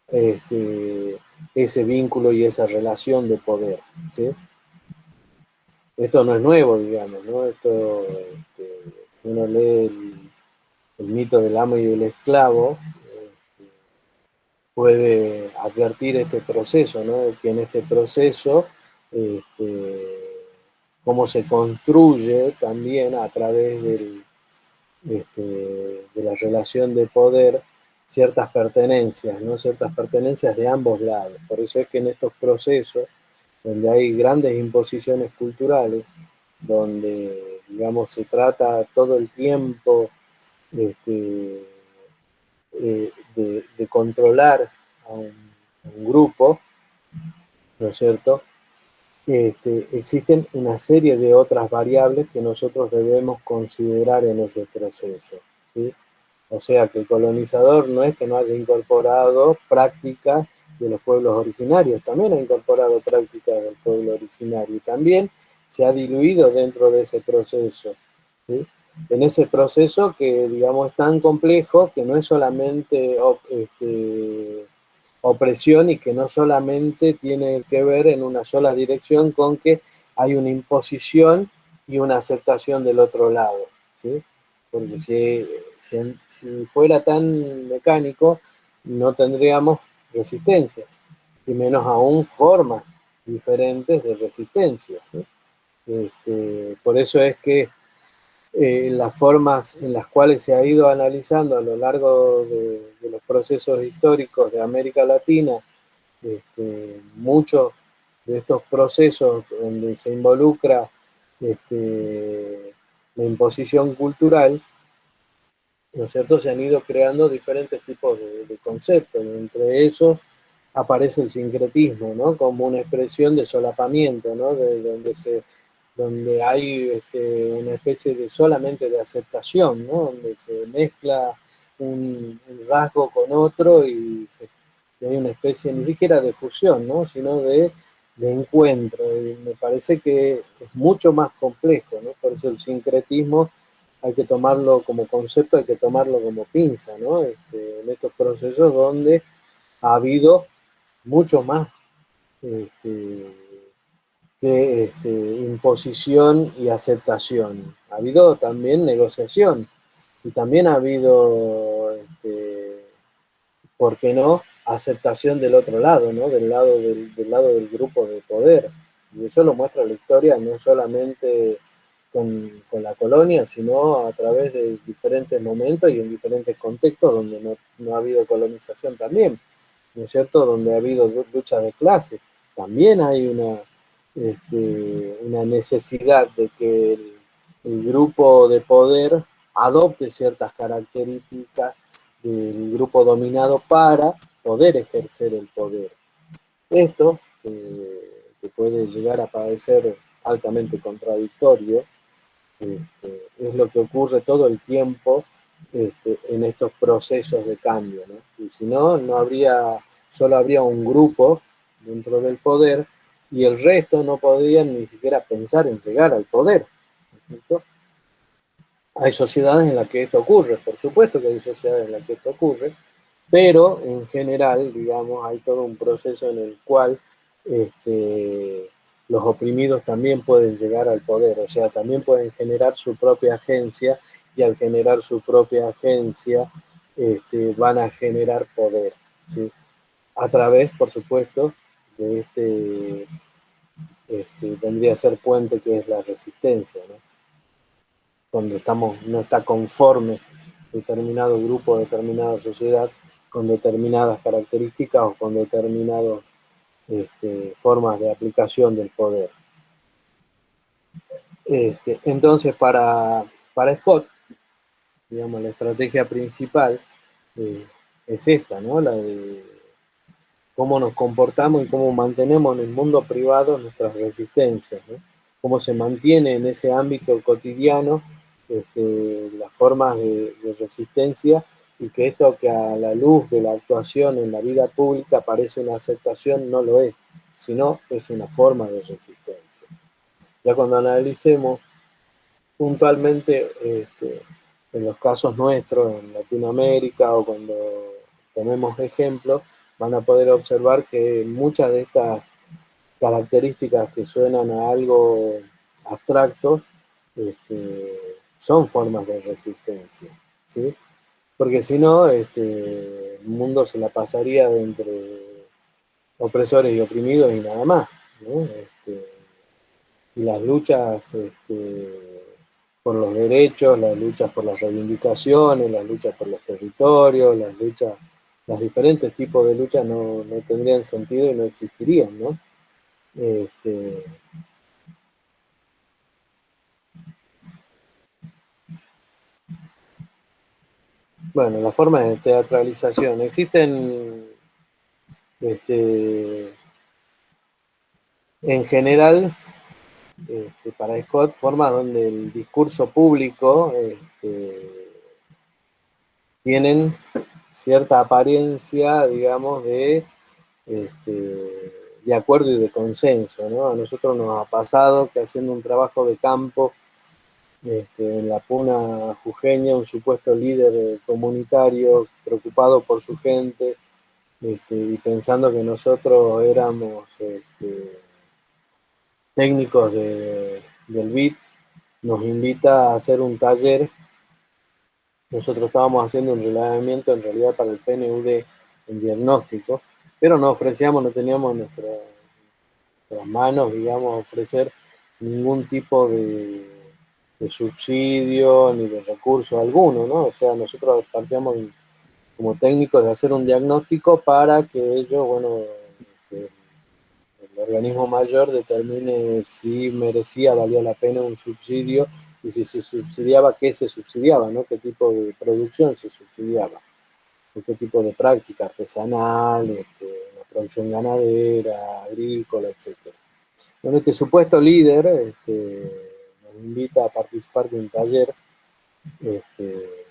este, ese vínculo y esa relación de poder, ¿sí? Esto no es nuevo, digamos, ¿no? Esto, uno lee el mito del amo y del esclavo, puede advertir este proceso, ¿no? Que en este proceso, cómo se construye también a través de la relación de poder ciertas pertenencias, ¿no? Ciertas pertenencias de ambos lados. Por eso es que en estos procesos, donde hay grandes imposiciones culturales, donde, digamos, se trata todo el tiempo de controlar a un grupo, ¿no es cierto? Existen una serie de otras variables que nosotros debemos considerar en ese proceso, ¿sí? O sea que el colonizador no es que no haya incorporado prácticas de los pueblos originarios, también ha incorporado prácticas del pueblo originario y también se ha diluido dentro de ese proceso, ¿sí? En ese proceso que, digamos, es tan complejo que no es solamente opresión y que no solamente tiene que ver en una sola dirección con que hay una imposición y una aceptación del otro lado, ¿sí? Porque si fuera tan mecánico, no tendríamos resistencias, y menos aún formas diferentes de resistencia, ¿no? Por eso es que las formas en las cuales se ha ido analizando a lo largo de los procesos históricos de América Latina, muchos de estos procesos donde se involucra la imposición cultural, ¿no es cierto? Se han ido creando diferentes tipos de conceptos, y entre esos aparece el sincretismo, ¿no? Como una expresión de solapamiento, ¿no? Donde hay una especie de solamente de aceptación, ¿no? Donde se mezcla un rasgo con otro y hay una especie ni siquiera de fusión, ¿no? Sino de encuentro. Y me parece que es mucho más complejo, ¿no? Por eso el sincretismo hay que tomarlo como concepto, hay que tomarlo como pinza, ¿no? En estos procesos donde ha habido mucho más este, que imposición y aceptación. Ha habido también negociación y también ha habido, ¿por qué no?, aceptación del otro lado, ¿no? Del lado del grupo de poder. Y eso lo muestra la historia, no solamente con la colonia, sino a través de diferentes momentos y en diferentes contextos donde no ha habido colonización también, ¿no es cierto? Donde ha habido luchas de clase. También hay una necesidad de que el grupo de poder adopte ciertas características del grupo dominado para poder ejercer el poder. Esto, que puede llegar a parecer altamente contradictorio, es lo que ocurre todo el tiempo en estos procesos de cambio, ¿no? Y si no, solo habría un grupo dentro del poder y el resto no podrían ni siquiera pensar en llegar al poder, ¿no? Hay sociedades en las que esto ocurre, por supuesto que hay sociedades en las que esto ocurre, pero en general, digamos, hay todo un proceso en el cual los oprimidos también pueden llegar al poder, o sea, también pueden generar su propia agencia y al generar su propia agencia van a generar poder, ¿sí? A través, por supuesto, de vendría a ser puente que es la resistencia, ¿no? Cuando no está conforme determinado grupo, determinada sociedad, con determinadas características o con determinadas formas de aplicación del poder. Entonces, para Scott, digamos, la estrategia principal es esta, ¿no? La de cómo nos comportamos y cómo mantenemos en el mundo privado nuestras resistencias, ¿no? Cómo se mantiene en ese ámbito cotidiano las formas de resistencia y que esto que a la luz de la actuación en la vida pública parece una aceptación, no lo es, sino es una forma de resistencia. Ya cuando analicemos puntualmente en los casos nuestros en Latinoamérica o cuando tomemos ejemplos, van a poder observar que muchas de estas características que suenan a algo abstracto son formas de resistencia, ¿sí? Porque si no, el mundo se la pasaría de entre opresores y oprimidos y nada más, ¿no? Y las luchas por los derechos, las luchas por las reivindicaciones, las luchas por los territorios, los diferentes tipos de luchas no tendrían sentido y no existirían, ¿no? Este, bueno, las formas de teatralización. Existen, este, en general, para Scott, formas donde el discurso público tienen cierta apariencia, digamos, de acuerdo y de consenso, ¿no? A nosotros nos ha pasado que haciendo un trabajo de campo en la Puna jujeña, un supuesto líder comunitario preocupado por su gente, y pensando que nosotros éramos técnicos del BIT, nos invita a hacer un taller. Nosotros estábamos haciendo un relevamiento en realidad para el PNUD en diagnóstico, pero no ofrecíamos, no teníamos en nuestras manos, digamos, ofrecer ningún tipo de subsidio ni de recurso alguno, ¿no? O sea, nosotros partíamos como técnicos de hacer un diagnóstico para que ellos, bueno, este, el organismo mayor determine si merecía, valía la pena un subsidio y si se subsidiaba, qué se subsidiaba, ¿no? Qué tipo de producción se subsidiaba, qué tipo de práctica artesanal, la producción ganadera, agrícola, etcétera. Bueno, este supuesto líder nos invita a participar de un taller este,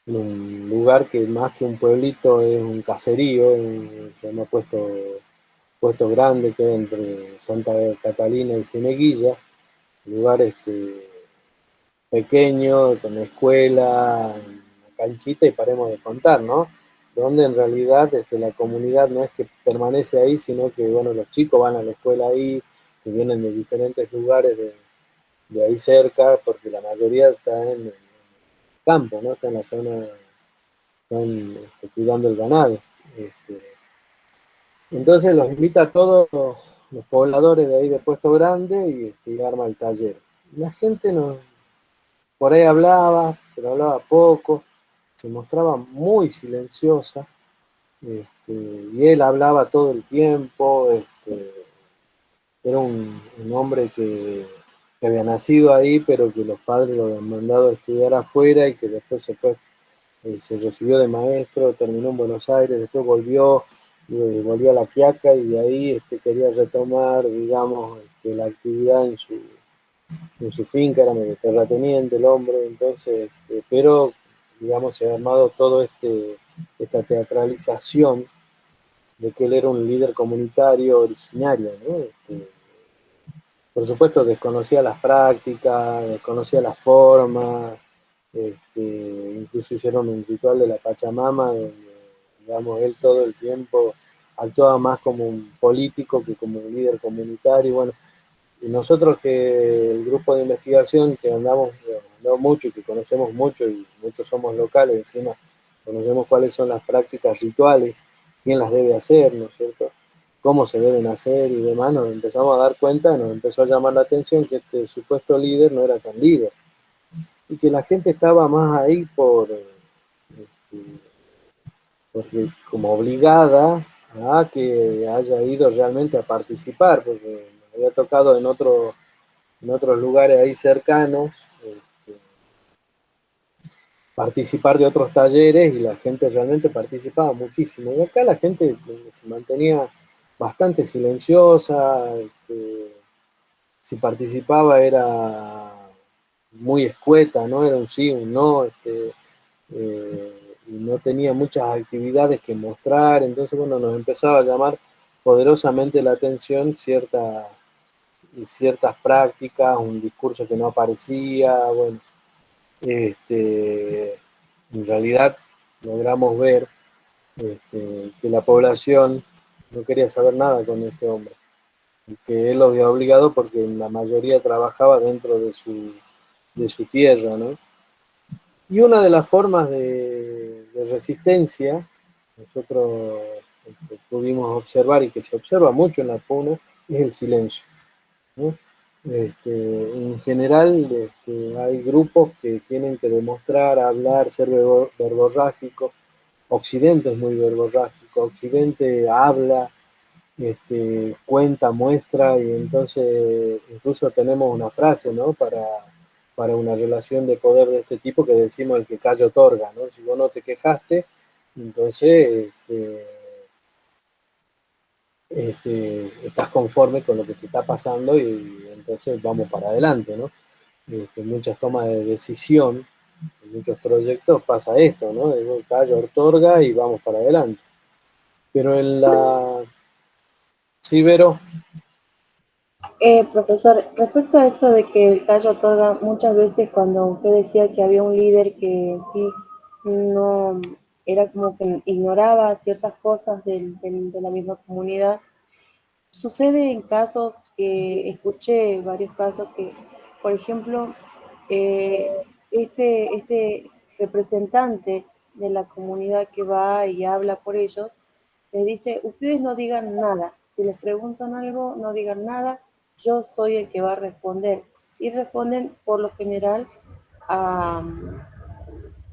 en un lugar que más que un pueblito es un caserío, se llama Puesto Grande, que es entre Santa Catalina y Cieneguilla, un lugar pequeño, con escuela, una canchita y paremos de contar, ¿no? Donde en realidad la comunidad no es que permanece ahí, sino que, bueno, los chicos van a la escuela ahí, que vienen de diferentes lugares de ahí cerca, porque la mayoría está en el campo, ¿no? Está en la zona, están cuidando el ganado. Este, entonces los invita a todos los pobladores de ahí de Puesto Grande y arma el taller. La gente por ahí hablaba, pero hablaba poco, se mostraba muy silenciosa, y él hablaba todo el tiempo, era un hombre que había nacido ahí, pero que los padres lo habían mandado a estudiar afuera y que después se recibió de maestro, terminó en Buenos Aires, después volvió a La Quiaca y de ahí quería retomar, digamos, la actividad en su finca, era medio terrateniente el hombre, entonces, pero, digamos, se ha armado todo esta teatralización de que él era un líder comunitario originario, ¿no? Por supuesto desconocía las prácticas, desconocía las formas, incluso hicieron un ritual de la Pachamama, donde, digamos, él todo el tiempo actuaba más como un político que como un líder comunitario. Bueno, y nosotros que el grupo de investigación que andamos mucho y que conocemos mucho y muchos somos locales, encima conocemos cuáles son las prácticas rituales, quién las debe hacer, ¿no es cierto? Cómo se deben hacer y demás, nos empezamos a dar cuenta, nos empezó a llamar la atención que este supuesto líder no era tan líder y que la gente estaba más ahí porque como obligada a que haya ido realmente a participar, porque me había tocado en otros lugares ahí cercanos, participar de otros talleres y la gente realmente participaba muchísimo. Y acá la gente se mantenía bastante silenciosa, si participaba era muy escueta, ¿no? Era un sí, un no, y no tenía muchas actividades que mostrar, entonces bueno, nos empezaba a llamar poderosamente la atención ciertas prácticas, un discurso que no aparecía, bueno, en realidad logramos ver que la población no quería saber nada con este hombre, que él lo había obligado porque la mayoría trabajaba dentro de su tierra, ¿no? Y una de las formas de resistencia, nosotros pudimos observar y que se observa mucho en la puna, es el silencio, ¿no? En general hay grupos que tienen que demostrar, hablar, ser verborrágicos. Occidente es muy verborrágico, Occidente habla, cuenta, muestra, y entonces incluso tenemos una frase, ¿no? Para una relación de poder de este tipo que decimos el que calla otorga, ¿no? Si vos no te quejaste, entonces estás conforme con lo que te está pasando y entonces vamos para adelante, ¿no? Muchas tomas de decisión, en muchos proyectos pasa esto, ¿no? El calla otorga y vamos para adelante. Pero en la Cibero, Profesor, respecto a esto de que el callo otorga, muchas veces cuando usted decía que había un líder que sí no, era como que ignoraba ciertas cosas de la misma comunidad. Sucede en casos que escuché varios casos que, por ejemplo, eh, este representante de la comunidad que va y habla por ellos, les dice, ustedes no digan nada, si les preguntan algo, no digan nada, yo soy el que va a responder. Y responden por lo general a,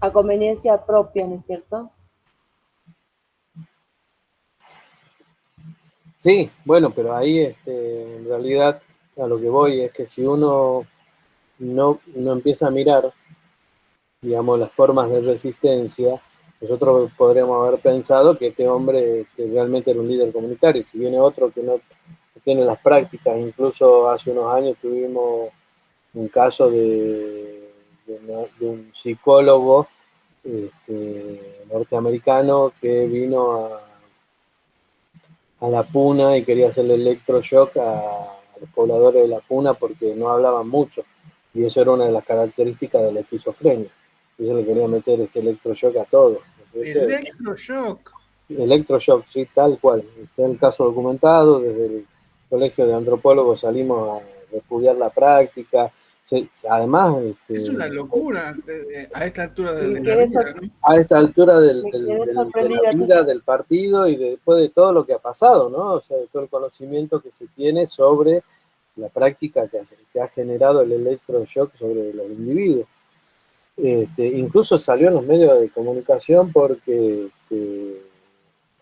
a conveniencia propia, ¿no es cierto? Sí, bueno, pero ahí en realidad a lo que voy es que si uno no empieza a mirar, digamos, las formas de resistencia, nosotros podríamos haber pensado que este hombre realmente era un líder comunitario. Si viene otro que no tiene las prácticas, incluso hace unos años tuvimos un caso de un psicólogo norteamericano que vino a la Puna y quería hacerle electroshock a los pobladores de la Puna porque no hablaban mucho. Y eso era una de las características de la esquizofrenia. Y yo le quería meter este electroshock a todos. ¿No es cierto? Electroshock. Electroshock, sí, tal cual. Está el caso documentado, desde el Colegio de Antropólogos salimos a repudiar la práctica. Además, Es una locura a esta altura Me de la quedé, vida, ¿no? a esta altura me quedé de la sorprendida. vida, del partido y después de todo lo que ha pasado, ¿no? O sea, de todo el conocimiento que se tiene sobre la práctica que ha generado el electroshock sobre los individuos. Incluso salió en los medios de comunicación porque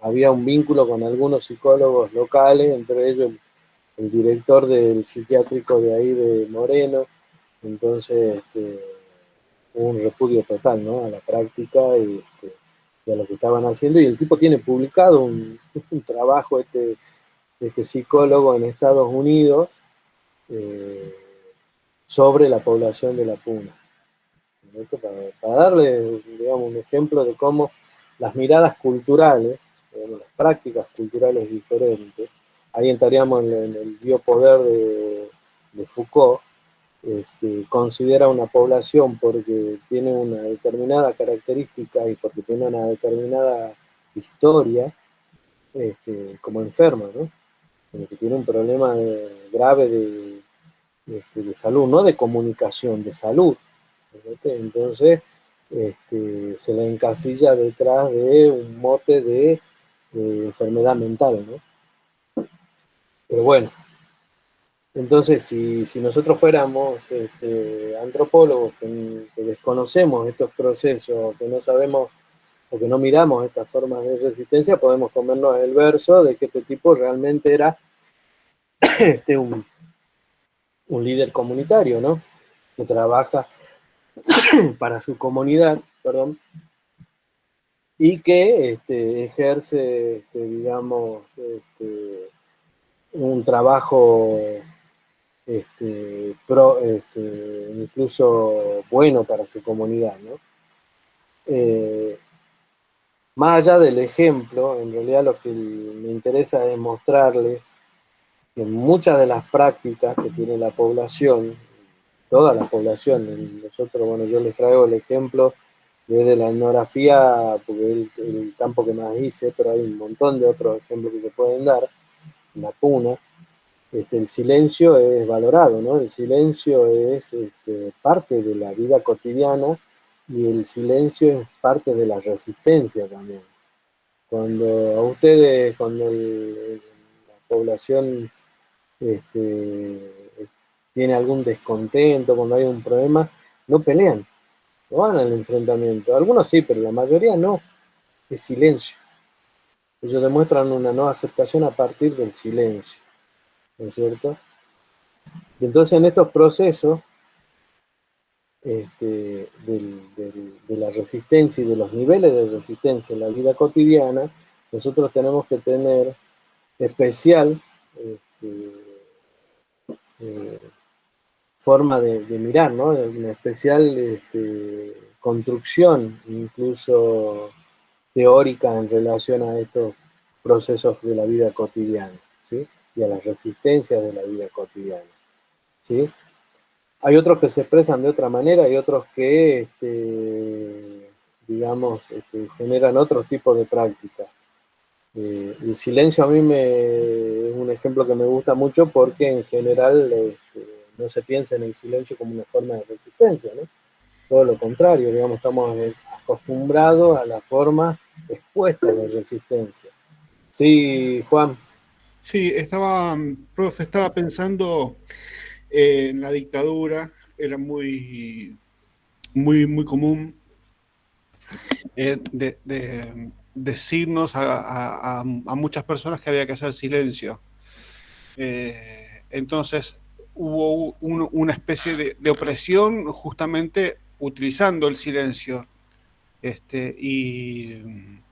había un vínculo con algunos psicólogos locales, entre ellos el director del psiquiátrico de ahí de Moreno. Entonces hubo un repudio total, ¿no? A la práctica y a lo que estaban haciendo. Y el tipo tiene publicado un trabajo, este psicólogo en Estados Unidos, eh, sobre la población de la Puna. Para darle, digamos, un ejemplo de cómo las miradas culturales, digamos, las prácticas culturales diferentes, ahí entraríamos en el biopoder de Foucault, considera una población porque tiene una determinada característica y porque tiene una determinada historia, como enferma, ¿no? Como que tiene un problema grave de salud, no de comunicación, de salud. Entonces, se la encasilla detrás de un mote de enfermedad mental, ¿no? Pero bueno, entonces si nosotros fuéramos antropólogos que desconocemos estos procesos, que no sabemos o que no miramos estas formas de resistencia, podemos comernos el verso de que este tipo realmente era este, un líder comunitario, ¿no? Que trabaja para su comunidad, perdón, y que ejerce, digamos, un trabajo incluso bueno para su comunidad, ¿no? Más allá del ejemplo, en realidad lo que me interesa es mostrarles que muchas de las prácticas que tiene la población, toda la población, nosotros, bueno, yo les traigo el ejemplo desde la etnografía, porque es el campo que más hice, pero hay un montón de otros ejemplos que se pueden dar, en la Puna. El silencio es valorado, ¿no? El silencio es parte de la vida cotidiana y el silencio es parte de la resistencia también. Cuando a ustedes, cuando la población este, tiene algún descontento, cuando hay un problema, no pelean, no van al enfrentamiento. Algunos sí, pero la mayoría no, es silencio. Ellos demuestran una no aceptación a partir del silencio, ¿no es cierto? Y entonces en estos procesos de la resistencia y de los niveles de resistencia en la vida cotidiana, nosotros tenemos que tener especial este, eh, forma de mirar, ¿no? Una especial construcción, incluso teórica, en relación a estos procesos de la vida cotidiana, ¿sí? Y a las resistencias de la vida cotidiana, ¿sí? Hay otros que se expresan de otra manera y otros que digamos, generan otro tipo de prácticas. El silencio a mí es un ejemplo que me gusta mucho porque en general no se piensa en el silencio como una forma de resistencia, ¿no? Todo lo contrario, digamos, estamos acostumbrados a la forma expuesta de resistencia. Sí, Juan. Sí, profe, estaba pensando en la dictadura, era muy común decirnos a muchas personas que había que hacer silencio. Entonces hubo una especie de opresión justamente utilizando el silencio. Y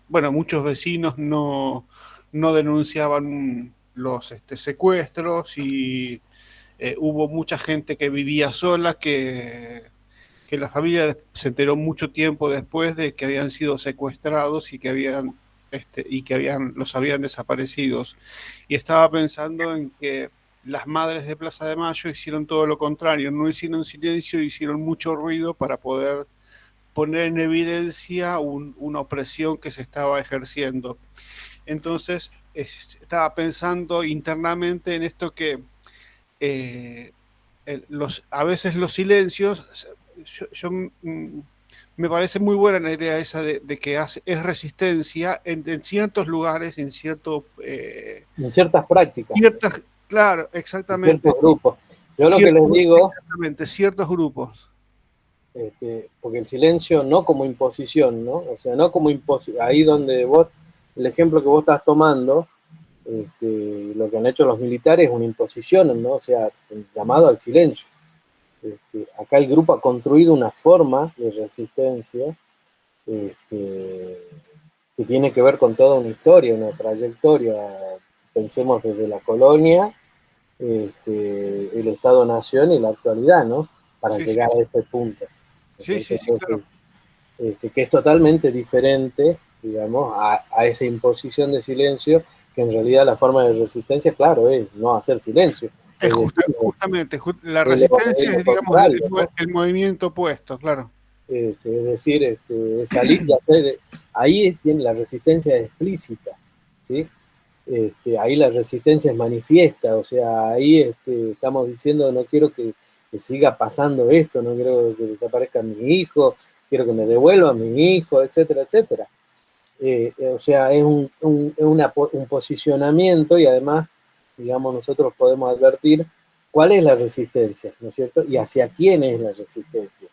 bueno, muchos vecinos no denunciaban los secuestros y hubo mucha gente que vivía sola, que la familia se enteró mucho tiempo después de que habían sido secuestrados y los habían desaparecidos. Y estaba pensando en que las madres de Plaza de Mayo hicieron todo lo contrario, no hicieron silencio, hicieron mucho ruido para poder poner en evidencia una opresión que se estaba ejerciendo. Entonces, estaba pensando internamente en esto que a veces los silencios, me parece muy buena la idea esa de que es resistencia en ciertos lugares, En ciertas prácticas, claro, en exactamente, ciertos grupos. Yo lo que les digo, exactamente, ciertos grupos. Porque el silencio no como imposición, ¿no? O sea, no como ahí donde vos, el ejemplo que vos estás tomando, lo que han hecho los militares es una imposición, ¿no? O sea, un llamado al silencio. Acá el grupo ha construido una forma de resistencia que tiene que ver con toda una historia, una trayectoria. Pensemos desde la colonia, el Estado-Nación y la actualidad, ¿no? Para Sí, llegar sí, a ese punto. sí, sí, sí, claro. Que es totalmente diferente, digamos, a esa imposición de silencio, que en realidad la forma de resistencia, claro, es no hacer silencio. Es Es decir, justamente, la es resistencia lo es, digamos, contrario, ¿no? el movimiento opuesto, claro. Es decir, salir y hacer, ahí tiene la resistencia explícita, ¿sí? Ahí la resistencia es manifiesta, o sea, ahí estamos diciendo no quiero que siga pasando esto, no quiero que desaparezca mi hijo, quiero que me devuelvan mi hijo, etcétera, etcétera. O sea, es un posicionamiento y además, digamos, nosotros podemos advertir cuál es la resistencia, ¿no es cierto? Y hacia quién es la resistencia.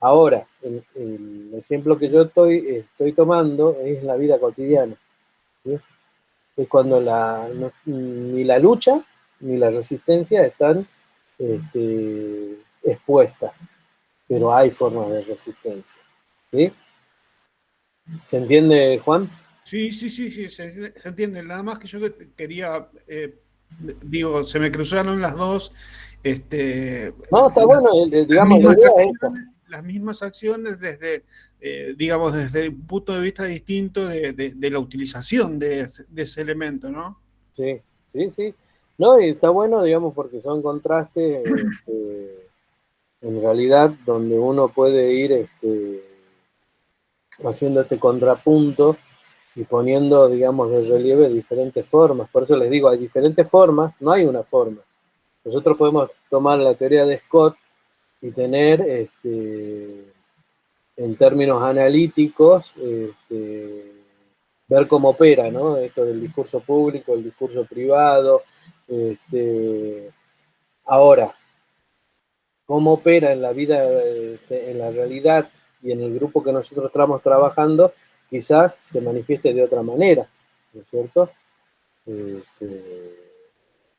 Ahora, el ejemplo que yo estoy tomando es la vida cotidiana, ¿sí? Es cuando ni la lucha ni la resistencia están expuestas, pero hay formas de resistencia, ¿sí? ¿Se entiende, Juan? Sí, sí, sí, sí, se entiende. Nada más que yo quería, digo, se me cruzaron las dos, No, está bueno, las digamos, la mismas idea es esta. acciones, desde, digamos, desde un punto de vista distinto de la utilización de ese elemento, ¿no? Sí, sí, sí. No, y está bueno, digamos, porque son contrastes, en realidad, donde uno puede ir haciendo este contrapunto y poniendo, digamos, de relieve diferentes formas. Por eso les digo, hay diferentes formas, no hay una forma. Nosotros podemos tomar la teoría de Scott y tener, en términos analíticos, ver cómo opera, ¿no? Esto del discurso público, el discurso privado. Ahora, cómo opera en la vida, en la realidad y en el grupo que nosotros estamos trabajando, quizás se manifieste de otra manera, ¿no es cierto?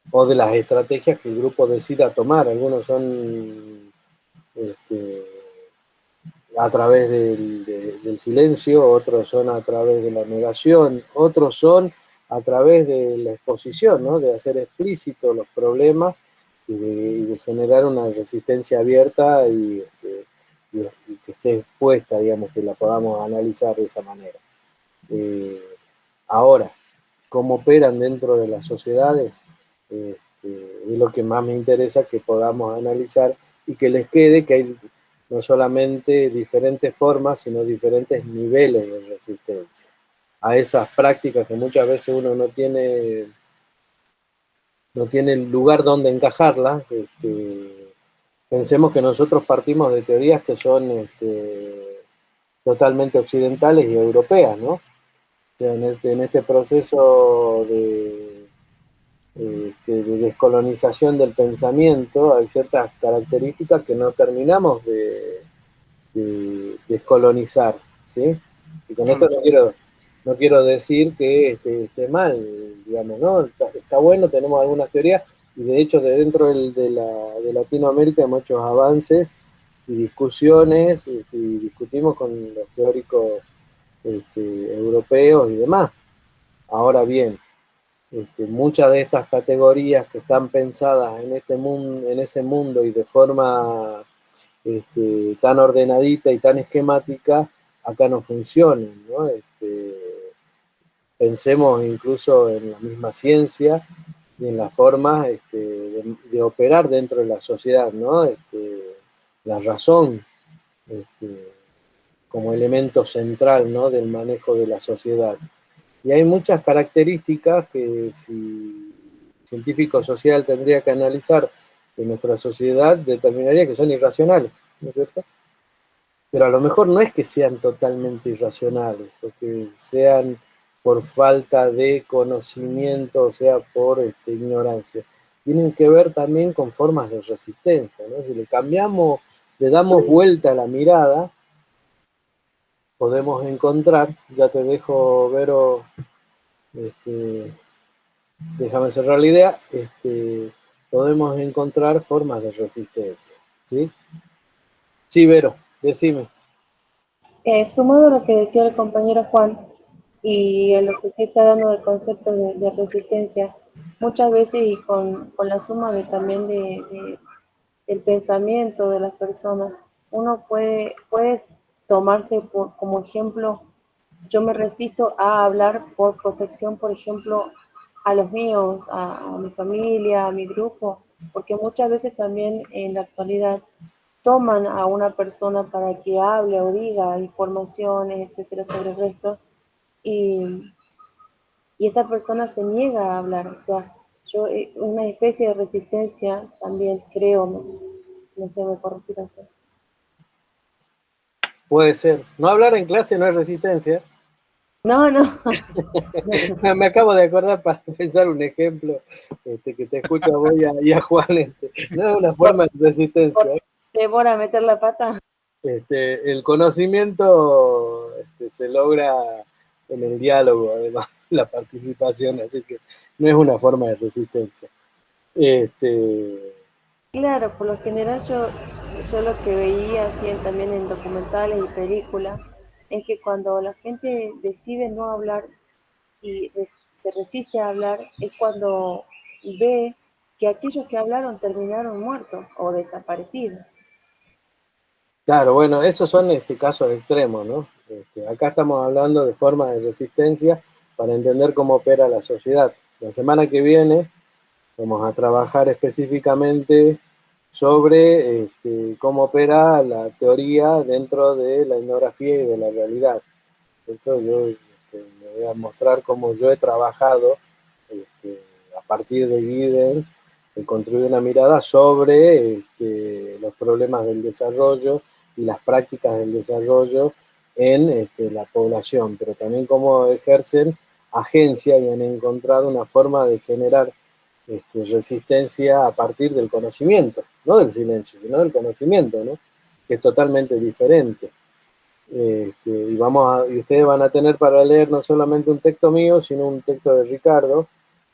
O de las estrategias que el grupo decida tomar. Algunos son este, a través del silencio, otros son a través de la negación, otros son a través de la exposición, ¿no? De hacer explícitos los problemas y de generar una resistencia abierta y que esté expuesta, digamos, que la podamos analizar de esa manera. Eh, Ahora, cómo operan dentro de las sociedades, es lo que más me interesa que podamos analizar y que les quede que hay no solamente diferentes formas, sino diferentes niveles de resistencia a esas prácticas que muchas veces uno no tiene lugar donde encajarlas. Pensemos que nosotros partimos de teorías que son totalmente occidentales y europeas, ¿no? O sea, en este proceso de descolonización del pensamiento hay ciertas características que no terminamos de descolonizar, ¿sí? Y con esto no quiero decir que esté mal, digamos, ¿no? Está bueno, tenemos algunas teorías, y de hecho dentro de Latinoamérica hay muchos avances y discusiones, y discutimos con los teóricos europeos y demás. Ahora bien, muchas de estas categorías que están pensadas en en ese mundo y de forma tan ordenadita y tan esquemática, acá no funcionan, ¿no? Pensemos incluso en la misma ciencia y en las formas de operar dentro de la sociedad, ¿no? La razón como elemento central, ¿no? Del manejo de la sociedad. Y hay muchas características que si científico social tendría que analizar de nuestra sociedad, determinaría que son irracionales, ¿no es cierto? Pero a lo mejor no es que sean totalmente irracionales, o que sean por falta de conocimiento, o sea, por ignorancia. Tienen que ver también con formas de resistencia, ¿no? Si le cambiamos, le damos vuelta a la mirada, podemos encontrar, ya te dejo, Vero, este, déjame cerrar la idea, podemos encontrar formas de resistencia, ¿sí? Sí, Vero, decime. Sumado a lo que decía el compañero Juan y a lo que usted está dando del concepto de resistencia, muchas veces y con la suma de, también del pensamiento de las personas, uno puede tomarse como ejemplo. Yo me resisto a hablar por protección, por ejemplo, a los míos, a mi familia, a mi grupo, porque muchas veces también en la actualidad toman a una persona para que hable o diga informaciones, etcétera, sobre el resto, y, y esta persona se niega a hablar. O sea, yo, una especie de resistencia también creo, no sé, me corregirá usted. Puede ser. No hablar en clase no es resistencia. No, no. Me acabo de acordar para pensar un ejemplo que te escucho a vos y a Juan. No es una forma de resistencia. Débora, meter la pata. El conocimiento se logra en el diálogo, además, la participación, así que no es una forma de resistencia. Claro, por lo general yo lo que veía así también en documentales y películas es que cuando la gente decide no hablar y se resiste a hablar es cuando ve que aquellos que hablaron terminaron muertos o desaparecidos. Claro, bueno, esos son casos extremos, ¿no? Acá estamos hablando de formas de resistencia para entender cómo opera la sociedad. La semana que viene vamos a trabajar específicamente sobre cómo opera la teoría dentro de la etnografía y de la realidad. Entonces yo me voy a mostrar cómo yo he trabajado a partir de Giddens, de construir una mirada sobre los problemas del desarrollo y las prácticas del desarrollo en la población, pero también cómo ejercen agencia y han encontrado una forma de generar resistencia a partir del conocimiento, no del silencio, sino del conocimiento, ¿no? Que es totalmente diferente. Y ustedes van a tener para leer no solamente un texto mío, sino un texto de Ricardo,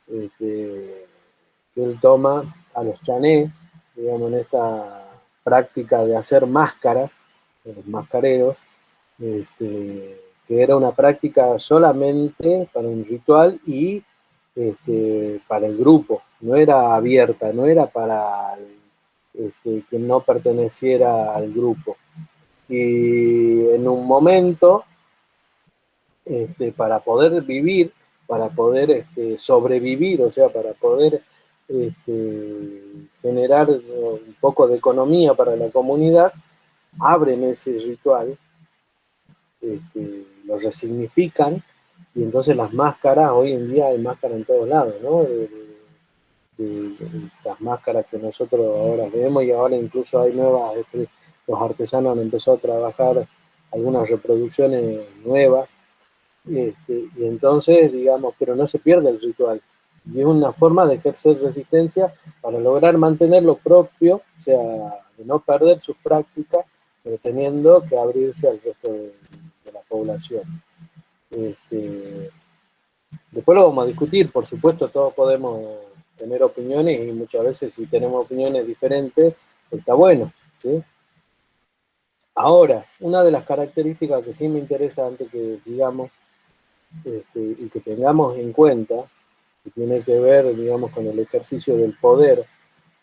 que él toma a los chanés, digamos, en esta práctica de hacer máscaras, de los mascareros, que era una práctica solamente para un ritual y para el grupo, no era abierta, no era para quien no perteneciera al grupo. Y en un momento, para poder vivir, para poder sobrevivir, o sea, para poder generar un poco de economía para la comunidad, abren ese ritual, lo resignifican, y entonces las máscaras, hoy en día hay máscaras en todos lados, ¿no? De las máscaras que nosotros ahora vemos, y ahora incluso hay nuevas, los artesanos han empezado a trabajar algunas reproducciones nuevas, y entonces, digamos, pero no se pierde el ritual. Y es una forma de ejercer resistencia para lograr mantener lo propio, o sea, de no perder sus prácticas, pero teniendo que abrirse al resto de la población. Este, Después lo vamos a discutir, por supuesto, todos podemos tener opiniones, y muchas veces si tenemos opiniones diferentes, está bueno, ¿sí? Ahora, una de las características que sí me interesa antes que sigamos, y que tengamos en cuenta, que tiene que ver, digamos, con el ejercicio del poder,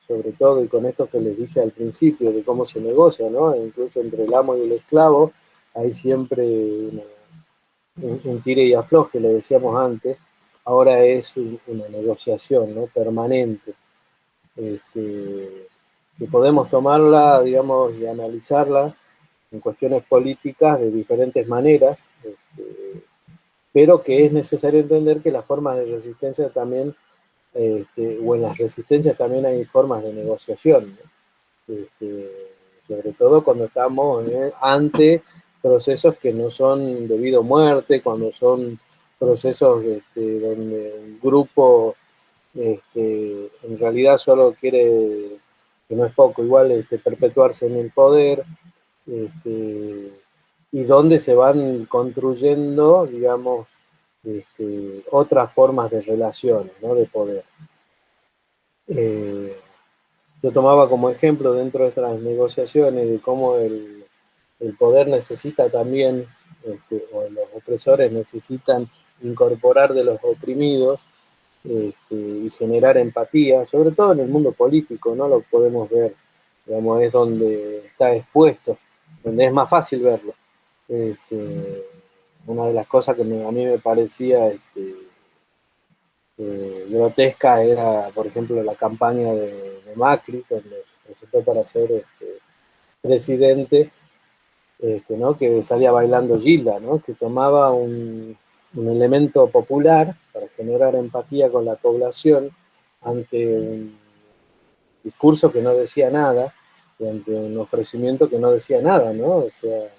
sobre todo, y con esto que les dije al principio, de cómo se negocia, ¿no? Incluso entre el amo y el esclavo, hay siempre un tire y afloje, le decíamos antes, ahora es una negociación, ¿no? Permanente, que podemos tomarla, digamos, y analizarla en cuestiones políticas de diferentes maneras, pero que es necesario entender que las formas de resistencia también, o en las resistencias también hay formas de negociación, ¿no? Sobre todo cuando estamos ante procesos que no son debido a muerte, cuando son procesos donde un grupo en realidad solo quiere, que no es poco, igual perpetuarse en el poder, este, y donde se van construyendo, digamos, otras formas de relaciones, ¿no? De poder. Eh, yo tomaba como ejemplo dentro de estas negociaciones de cómo el poder necesita también, o los opresores necesitan incorporar de los oprimidos, y generar empatía, sobre todo en el mundo político, ¿no? Lo podemos ver, digamos, es donde está expuesto, donde es más fácil verlo. Este, una de las cosas que a mí me parecía grotesca era, por ejemplo, la campaña de Macri, cuando se presentó para ser presidente, ¿no? Que salía bailando Gilda, ¿no? Que tomaba un elemento popular para generar empatía con la población ante un discurso que no decía nada, y ante un ofrecimiento que no decía nada, ¿no? O sea,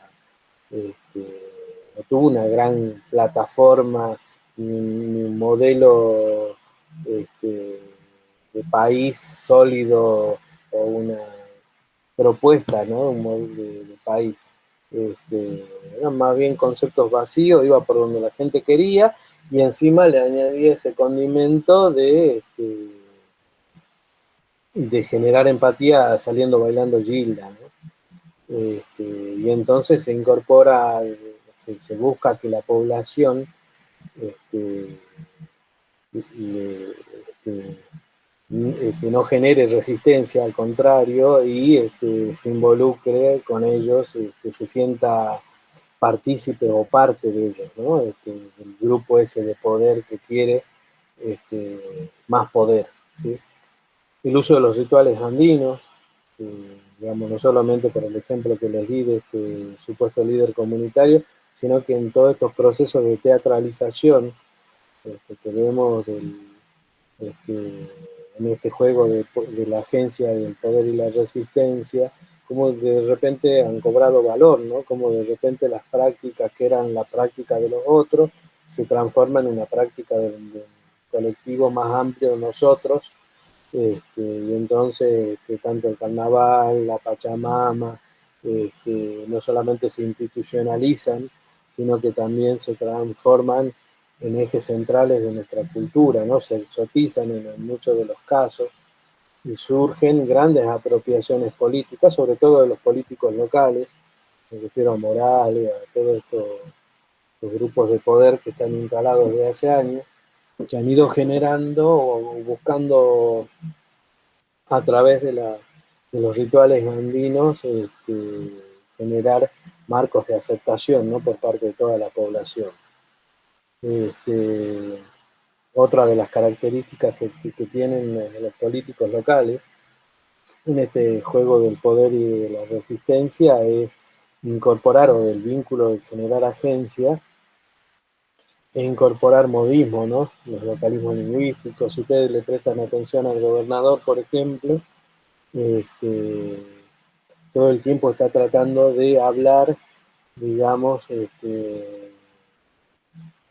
no tuvo una gran plataforma, ni un modelo de país sólido, o una propuesta, ¿no? Un modelo de país. Eran más bien conceptos vacíos, iba por donde la gente quería, y encima le añadía ese condimento de generar empatía saliendo bailando Gilda, ¿no? Y entonces se incorpora, se busca que la población este, este, no genere resistencia, al contrario, y se involucre con ellos, se sienta partícipe o parte de ellos, ¿no? El grupo ese de poder que quiere más poder, ¿sí? El uso de los rituales andinos, digamos, no solamente por el ejemplo que les di de este supuesto líder comunitario, sino que en todos estos procesos de teatralización que vemos este, en este juego de la agencia del poder y la resistencia, como de repente han cobrado valor, ¿no? Como de repente las prácticas que eran la práctica de los otros se transforman en una práctica del colectivo más amplio de nosotros, y entonces tanto el carnaval, la Pachamama, no solamente se institucionalizan, sino que también se transforman en ejes centrales de nuestra cultura, ¿no? Se exotizan en muchos de los casos, y surgen grandes apropiaciones políticas, sobre todo de los políticos locales, me refiero a Morales, a todos estos grupos de poder que están instalados desde hace años, que han ido generando o buscando a través de los rituales andinos, generar marcos de aceptación, ¿no? Por parte de toda la población. Este, Otra de las características que tienen los políticos locales en este juego del poder y de la resistencia es incorporar, o del vínculo de generar agencia, e incorporar modismo, ¿no? Los localismos lingüísticos. Si ustedes le prestan atención al gobernador, por ejemplo, este, todo el tiempo está tratando de hablar, digamos,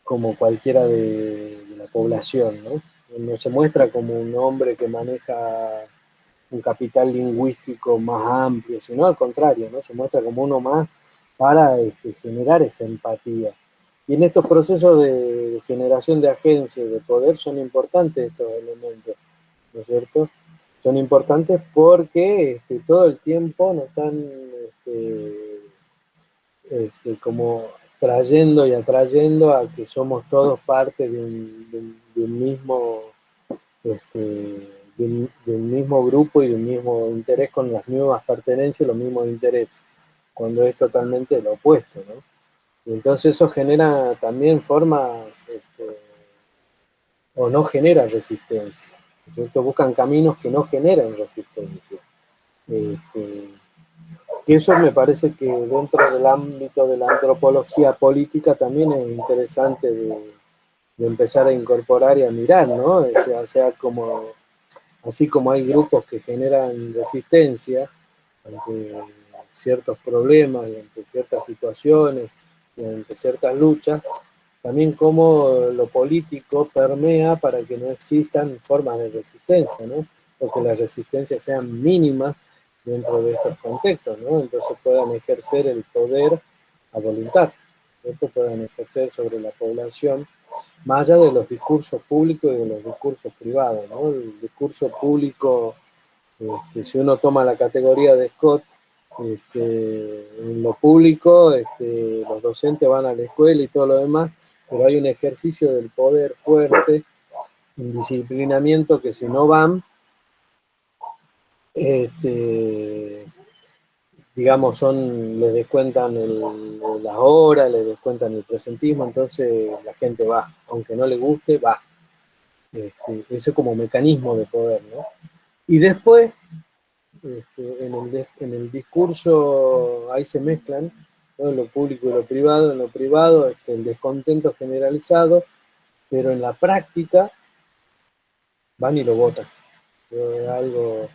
como cualquiera de la población, ¿no? No se muestra como un hombre que maneja un capital lingüístico más amplio, sino al contrario, ¿no? Se muestra como uno más para generar esa empatía. Y en estos procesos de generación de agencia y de poder son importantes estos elementos, ¿no es cierto? Son importantes porque todo el tiempo nos están como trayendo y atrayendo a que somos todos parte de un mismo de un mismo grupo y de un mismo interés con las mismas pertenencias, los mismos intereses, cuando es totalmente lo opuesto, ¿no? Y entonces eso genera también formas, o no genera resistencia. Entonces buscan caminos que no generan resistencia. Este, y eso me parece que dentro del ámbito de la antropología política también es interesante de empezar a incorporar y a mirar, ¿no? O sea, como así como hay grupos que generan resistencia ante ciertos problemas y ante ciertas situaciones y ante ciertas luchas, también como lo político permea para que no existan formas de resistencia, ¿no? O que las resistencias sean mínimas dentro de estos contextos, ¿no? Entonces puedan ejercer el poder a voluntad, ¿cierto? Puedan ejercer sobre la población más allá de los discursos públicos y de los discursos privados, ¿no? El discurso público, si uno toma la categoría de Scott, en lo público, los docentes van a la escuela y todo lo demás, pero hay un ejercicio del poder fuerte, un disciplinamiento que si no van, digamos, les descuentan las horas, les descuentan el presentismo, entonces la gente va, aunque no le guste, va. Ese como mecanismo de poder, ¿no? Y después, en el discurso, ahí se mezclan, ¿no? Lo público y lo privado. En lo privado, el descontento generalizado, pero en la práctica van y lo votan. Es algo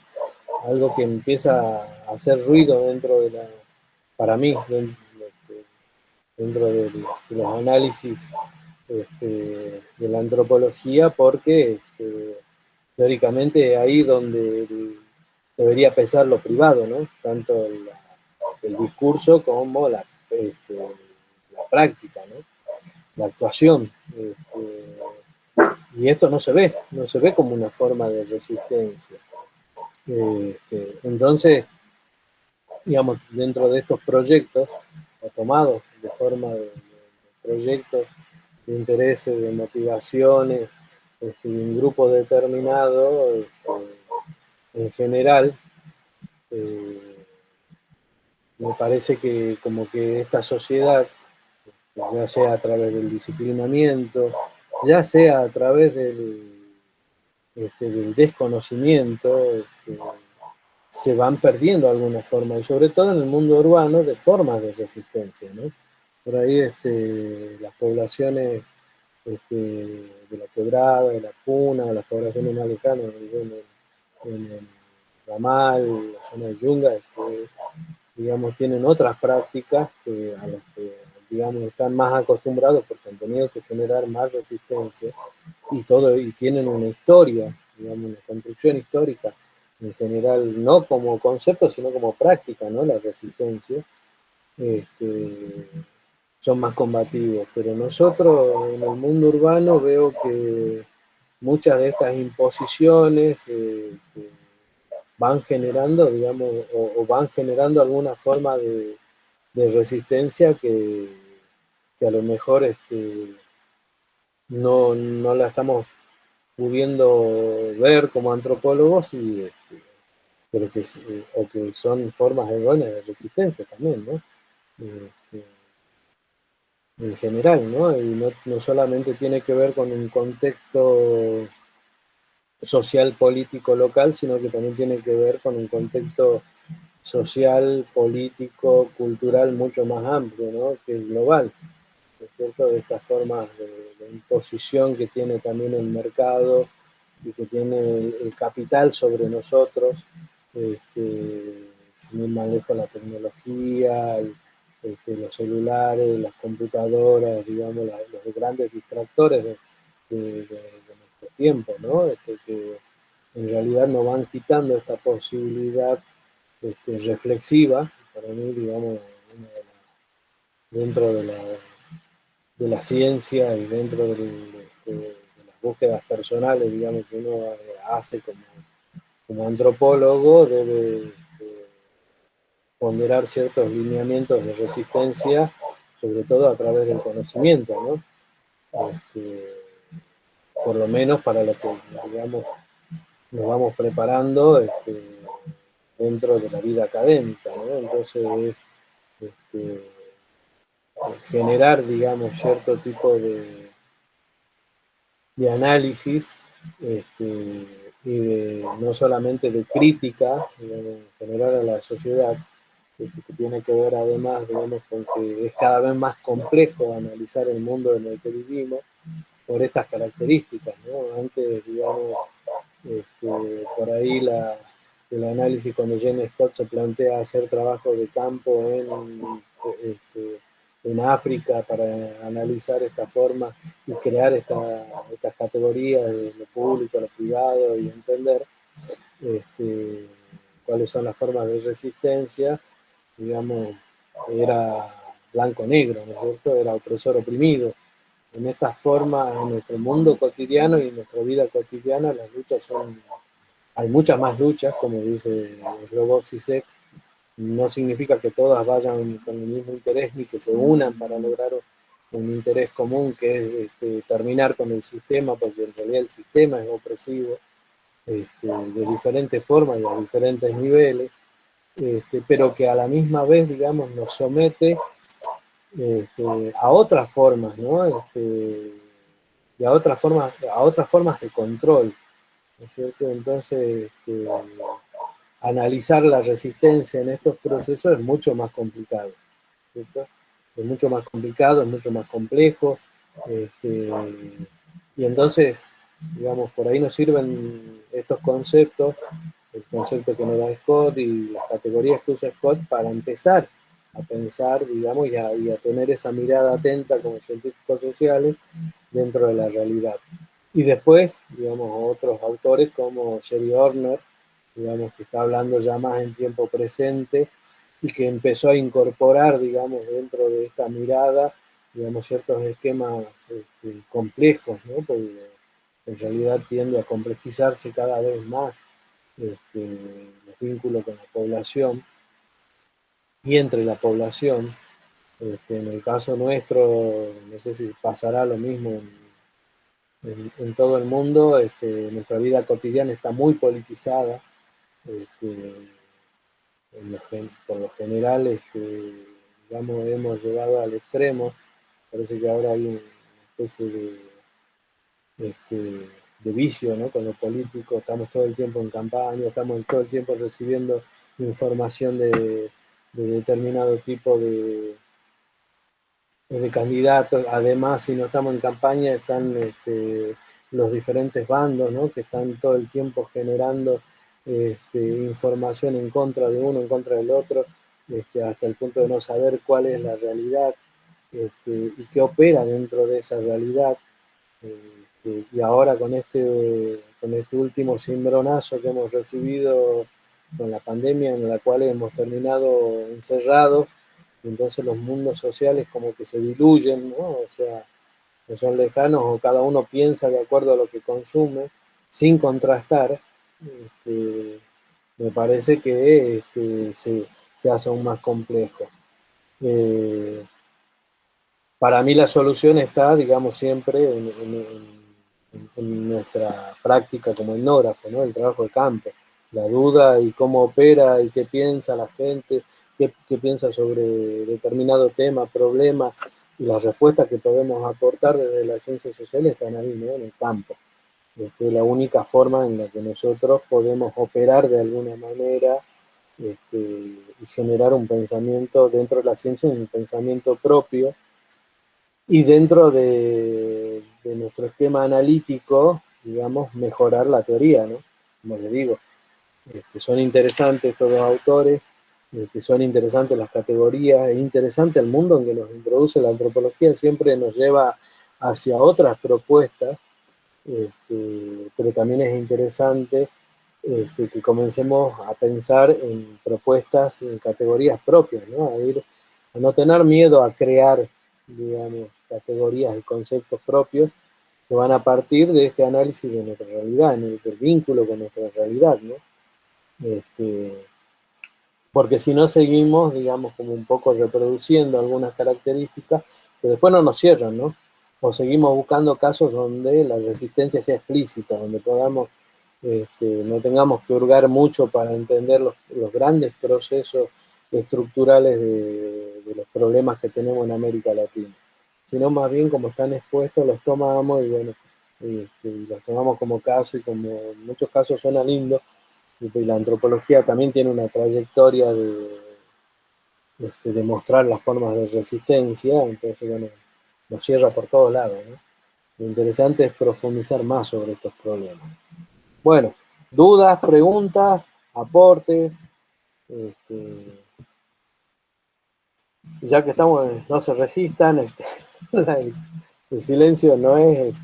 que empieza a hacer ruido dentro de para mí, dentro de los análisis de la antropología, porque teóricamente ahí donde debería pesar lo privado, ¿no? Tanto el discurso como la práctica, ¿no? La actuación. Y esto no se ve como una forma de resistencia. Entonces, digamos, dentro de estos proyectos, o tomados de forma de proyectos de intereses, de motivaciones, de un grupo determinado, en general, eh, me parece que como que esta sociedad, ya sea a través del disciplinamiento, ya sea a través del desconocimiento, se van perdiendo de alguna forma, y sobre todo en el mundo urbano, de formas de resistencia, ¿no? Por ahí las poblaciones de la Quebrada, de la Puna, las poblaciones más lejanas, en el Ramal, la zona de Yunga, digamos, tienen otras prácticas a las que, digamos, están más acostumbrados porque han tenido que generar más resistencia y tienen una historia, digamos, una construcción histórica en general, no como concepto, sino como práctica, ¿no? La resistencia, este, son más combativos, pero nosotros en el mundo urbano veo que muchas de estas imposiciones van generando, digamos, o van generando alguna forma de resistencia que a lo mejor no la estamos pudiendo ver como antropólogos, pero o que son formas erróneas de resistencia también, ¿no? Este, en general, ¿no? Y no solamente tiene que ver con un contexto social político local, sino que también tiene que ver con un contexto social, político, cultural mucho más amplio, ¿no? Que es global, ¿no es cierto? De estas formas de imposición que tiene también el mercado y que tiene el capital sobre nosotros, sin ir más lejos la tecnología, los celulares, las computadoras, digamos, los grandes distractores de nuestro tiempo, ¿no? Que en realidad nos van quitando esta posibilidad reflexiva, para mí, digamos, dentro de la ciencia y dentro de las búsquedas personales, digamos, que uno hace como antropólogo, debe ponderar ciertos lineamientos de resistencia, sobre todo a través del conocimiento, ¿no? Por lo menos para lo que, digamos, nos vamos preparando dentro de la vida académica, ¿no? Entonces, este, generar, digamos, cierto tipo de análisis y no solamente de crítica, digamos, en general a la sociedad, que tiene que ver además, digamos, con que es cada vez más complejo analizar el mundo en el que vivimos por estas características, ¿no? Antes, digamos, por ahí el análisis cuando Jane Scott se plantea hacer trabajo de campo en África para analizar esta forma y crear estas categorías de lo público, lo privado y entender cuáles son las formas de resistencia, digamos, era blanco-negro, ¿no es cierto? Era opresor oprimido. En esta forma, en nuestro mundo cotidiano y en nuestra vida cotidiana, las luchas son, hay muchas más luchas, como dice Slavoj Zizek, no significa que todas vayan con el mismo interés ni que se unan para lograr un interés común que es terminar con el sistema, porque en realidad el sistema es opresivo de diferentes formas y a diferentes niveles, pero que a la misma vez, digamos, nos somete a otras formas, ¿no? Y a otras formas de control, ¿no es cierto? Entonces, analizar la resistencia en estos procesos es mucho más complicado, ¿cierto? Es mucho más complicado, es mucho más complejo, y entonces, digamos, por ahí nos sirven estos conceptos, el concepto que nos da Scott y las categorías que usa Scott para empezar a pensar, digamos, y a tener esa mirada atenta como científicos sociales dentro de la realidad. Y después, digamos, otros autores como Sherry Horner, digamos, que está hablando ya más en tiempo presente y que empezó a incorporar, digamos, dentro de esta mirada, digamos, ciertos esquemas complejos, ¿no? Porque en realidad tiende a complejizarse cada vez más los vínculos con la población y entre la población. En el caso nuestro, no sé si pasará lo mismo en todo el mundo, nuestra vida cotidiana está muy politizada, este, por lo general, digamos, hemos llegado al extremo, parece que ahora hay una especie de vicio, ¿no? Con lo político, estamos todo el tiempo en campaña, estamos todo el tiempo recibiendo información de determinado tipo de candidatos. Además, si no estamos en campaña, están los diferentes bandos, ¿no? Que están todo el tiempo generando información en contra de uno, en contra del otro, hasta el punto de no saber cuál es la realidad y qué opera dentro de esa realidad. Y ahora con este último cimbronazo que hemos recibido con la pandemia, en la cual hemos terminado encerrados, entonces los mundos sociales como que se diluyen, ¿no? O sea, no son lejanos o cada uno piensa de acuerdo a lo que consume, sin contrastar. este, Me parece que se hace aún más complejo. Eh, para mí la solución está, digamos, siempre en nuestra práctica como etnógrafo, ¿no? El trabajo de campo, la duda y cómo opera y qué piensa la gente, qué piensa sobre determinado tema, problema, y las respuestas que podemos aportar desde las ciencias sociales están ahí, ¿no? En el campo. la única forma en la que nosotros podemos operar de alguna manera y generar un pensamiento dentro de la ciencia, un pensamiento propio, y dentro de nuestro esquema analítico, digamos, mejorar la teoría, ¿no? Como les digo, son interesantes estos dos autores, son interesantes las categorías, es interesante el mundo en que nos introduce la antropología, siempre nos lleva hacia otras propuestas, pero también es interesante que comencemos a pensar en propuestas, en categorías propias, ¿no? A no tener miedo a crear, digamos, categorías y conceptos propios que van a partir de este análisis de nuestra realidad, del vínculo con nuestra realidad, ¿no? Este, porque si no seguimos, digamos, como un poco reproduciendo algunas características que después no nos cierran, ¿no? O seguimos buscando casos donde la resistencia sea explícita, donde podamos, no tengamos que hurgar mucho para entender los grandes procesos estructurales de los problemas que tenemos en América Latina, sino más bien como están expuestos los tomamos y bueno, los tomamos como caso y como en muchos casos suena lindo, y la antropología también tiene una trayectoria de mostrar las formas de resistencia, entonces, bueno, nos cierra por todos lados, ¿no? Lo interesante es profundizar más sobre estos problemas. Bueno, dudas, preguntas, aportes, ya que estamos, no se resistan, el silencio no es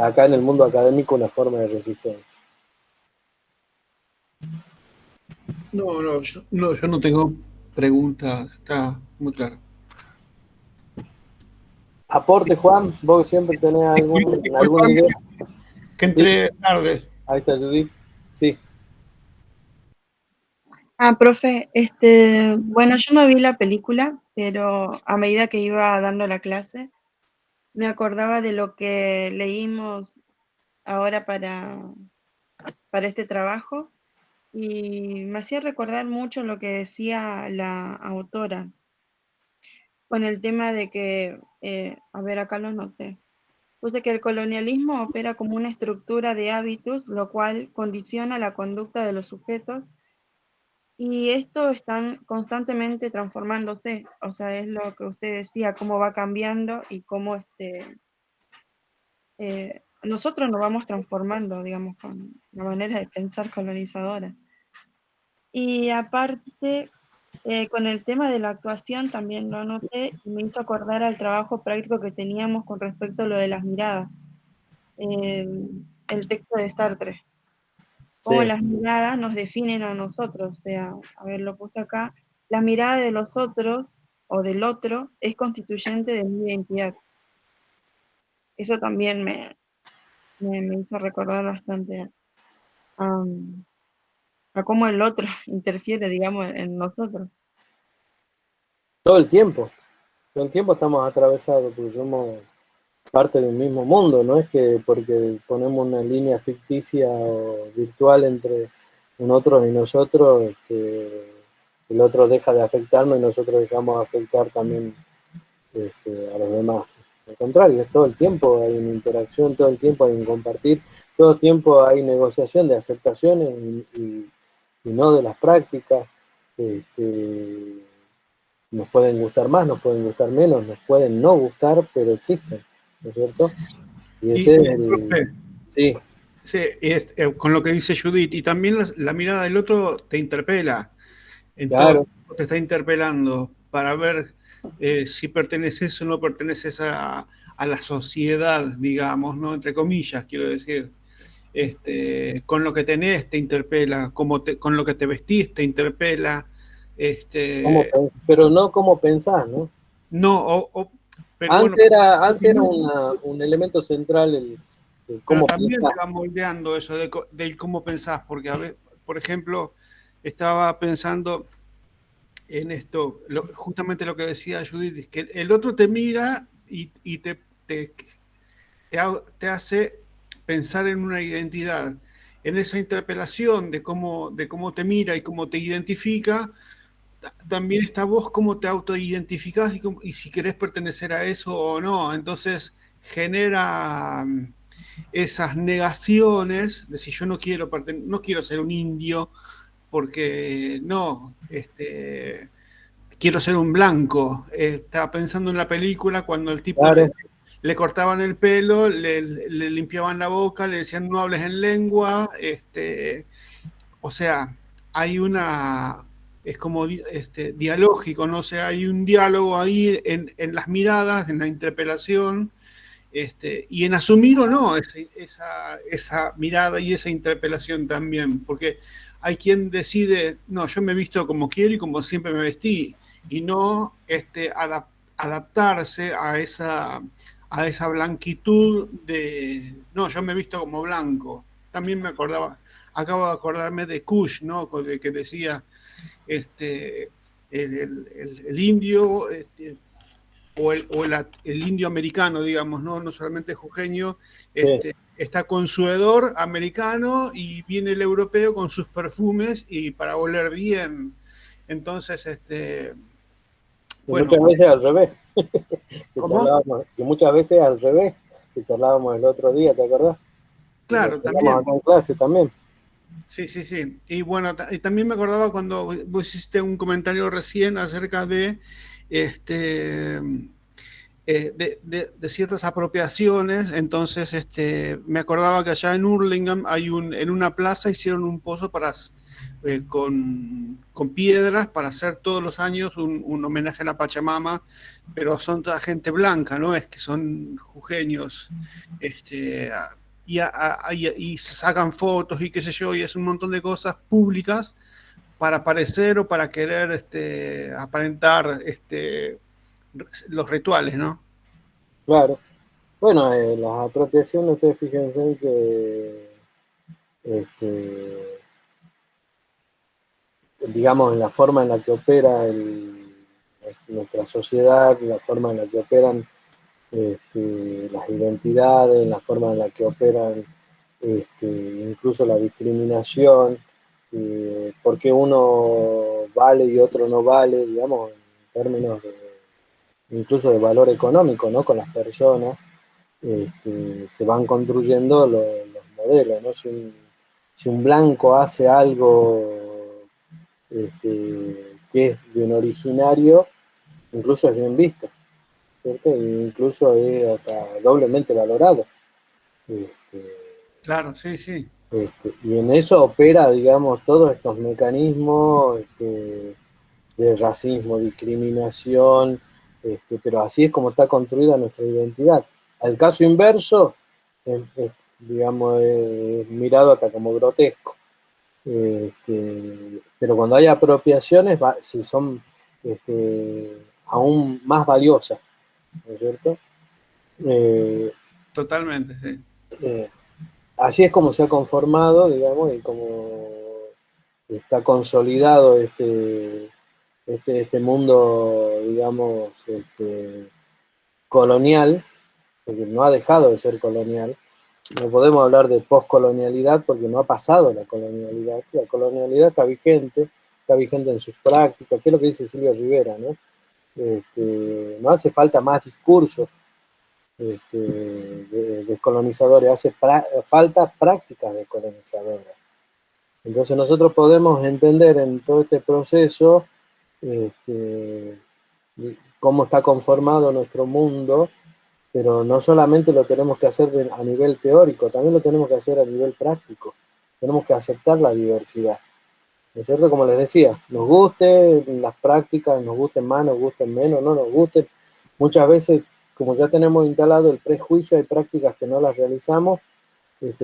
acá en el mundo académico una forma de resistencia. Yo no tengo preguntas, está muy claro. Aporte, Juan, vos siempre tenés alguna idea. Que entré tarde. Ahí está Judith. Sí. Profe, bueno, yo no vi la película, pero a medida que iba dando la clase, me acordaba de lo que leímos ahora para este trabajo y me hacía recordar mucho lo que decía la autora con el tema de que, a ver, acá lo noté. Puse que el colonialismo opera como una estructura de hábitos, lo cual condiciona la conducta de los sujetos y esto están constantemente transformándose, o sea, es lo que usted decía, cómo va cambiando y cómo nosotros nos vamos transformando, digamos, con la manera de pensar colonizadora. Y aparte, con el tema de la actuación también lo noté y me hizo acordar al trabajo práctico que teníamos con respecto a lo de las miradas, el texto de Sartre. Cómo Sí. las miradas nos definen a nosotros, o sea, a ver, lo puse acá, la mirada de los otros o del otro es constituyente de mi identidad. Eso también me hizo recordar bastante a cómo el otro interfiere, digamos, en nosotros. Todo el tiempo estamos atravesados, porque somos parte de un mismo mundo, no es que porque ponemos una línea ficticia o virtual entre nosotros y nosotros, el otro deja de afectarnos y nosotros dejamos de afectar también a los demás. Al contrario, todo el tiempo hay una interacción, todo el tiempo hay un compartir, todo el tiempo hay negociación de aceptaciones y no de las prácticas. Nos pueden gustar más, nos pueden gustar menos, nos pueden no gustar, pero existen, ¿no es cierto? Y ese es el... Profe, Sí. Sí, con lo que dice Judith, y también la mirada del otro te interpela, Claro. te está interpelando para ver si perteneces o no perteneces a la sociedad, digamos, ¿no? Entre comillas, quiero decir. Con lo que tenés te interpela, con lo que te vestís te interpela. Pero no como pensás, ¿no? No, pero Antes bueno, era un elemento central el pero cómo también pensás. te va moldeando eso del cómo pensás, porque a ver, por ejemplo, estaba pensando en esto, justamente lo que decía Judith, es que el otro te mira y te hace pensar en una identidad. En esa interpelación de cómo te mira y cómo te identifica, también está vos cómo te autoidentificás y si querés pertenecer a eso o no. Entonces genera esas negaciones, de decir yo no quiero ser un indio porque no, quiero ser un blanco. Estaba pensando en la película cuando el tipo Claro. le cortaban el pelo, le limpiaban la boca, le decían no hables en lengua, o sea, hay es como dialógico, ¿no? O sea, hay un diálogo ahí en las miradas, en la interpelación, y en asumir o no esa mirada y esa interpelación también, porque hay quien decide, no, yo me he visto como quiero y como siempre me vestí, y no adaptarse a esa blanquitud de, no, yo me he visto como blanco. También acabo de acordarme de Kush, ¿no? Que decía, el indio, o el indio americano, digamos, no solamente jujeño, Sí. está con su hedor americano y viene el europeo con sus perfumes y para oler bien. Entonces, Y bueno, muchas veces al revés. ¿cómo? Que muchas veces al revés, que charlábamos el otro día, ¿te acordás? Que lo Claro, charlamos también. acá en clase también. Sí, sí, sí. Y bueno, y también me acordaba cuando vos hiciste un comentario recién acerca de este de ciertas apropiaciones. Entonces me acordaba que allá en Hurlingham en una plaza hicieron un pozo con piedras para hacer todos los años un homenaje a la Pachamama, pero son toda gente blanca, no es que son jujeños, y se sacan fotos y qué sé yo, y es un montón de cosas públicas para parecer o para querer aparentar los rituales, ¿no? Claro. Bueno, las apropiaciones, ustedes fíjense en que, digamos, en la forma en la que opera nuestra sociedad, la forma en la que operan las identidades, la forma en la que operan incluso la discriminación, por qué uno vale y otro no vale, digamos, en términos incluso de valor económico, ¿no? Con las personas, se van construyendo los modelos, ¿no? Si un blanco hace algo que es de un originario, incluso es bien visto, ¿cierto? E incluso es hasta doblemente valorado. Este, Claro, sí, sí. y en eso opera, digamos, todos estos mecanismos de racismo, discriminación, pero así es como está construida nuestra identidad. Al caso inverso, digamos, es mirado hasta como grotesco. Pero cuando hay apropiaciones, si son aún más valiosas, ¿no es cierto? Eh, Totalmente, sí. eh, Así es como se ha conformado, digamos, y como está consolidado este mundo, digamos, colonial, porque no ha dejado de ser colonial. No podemos hablar de poscolonialidad porque no ha pasado la colonialidad. La colonialidad está vigente en sus prácticas, que es lo que dice Silvia Rivera, ¿no? No hace falta más discursos descolonizadores, hace falta prácticas descolonizadoras. Entonces nosotros podemos entender en todo este proceso cómo está conformado nuestro mundo, pero no solamente lo tenemos que hacer a nivel teórico, también lo tenemos que hacer a nivel práctico. Tenemos que aceptar la diversidad. ¿No es cierto? Como les decía, nos gusten las prácticas, nos gusten más, nos gusten menos, no nos gusten. Muchas veces, como ya tenemos instalado el prejuicio, hay prácticas que no las realizamos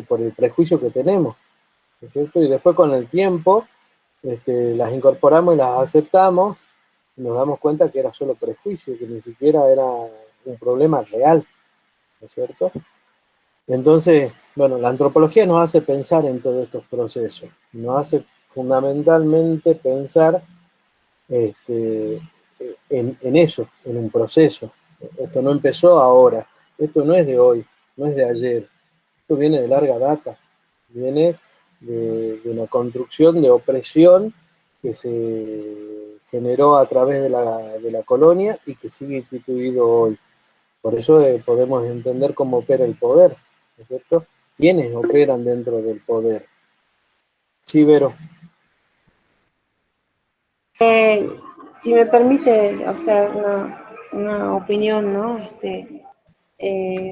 por el prejuicio que tenemos. ¿No es cierto? Y después con el tiempo las incorporamos y las aceptamos y nos damos cuenta que era solo prejuicio, que ni siquiera era un problema real, ¿no es cierto? Entonces, bueno, la antropología nos hace pensar en todos estos procesos, nos hace fundamentalmente pensar en eso, en un proceso. Esto no empezó ahora, esto no es de hoy, no es de ayer, esto viene de larga data, viene de una construcción de opresión que se generó a través de la colonia y que sigue instituido hoy. Por eso podemos entender cómo opera el poder, ¿no es cierto? ¿Quiénes operan dentro del poder? Sí, Vero. Si me permite, o sea, una opinión, ¿no?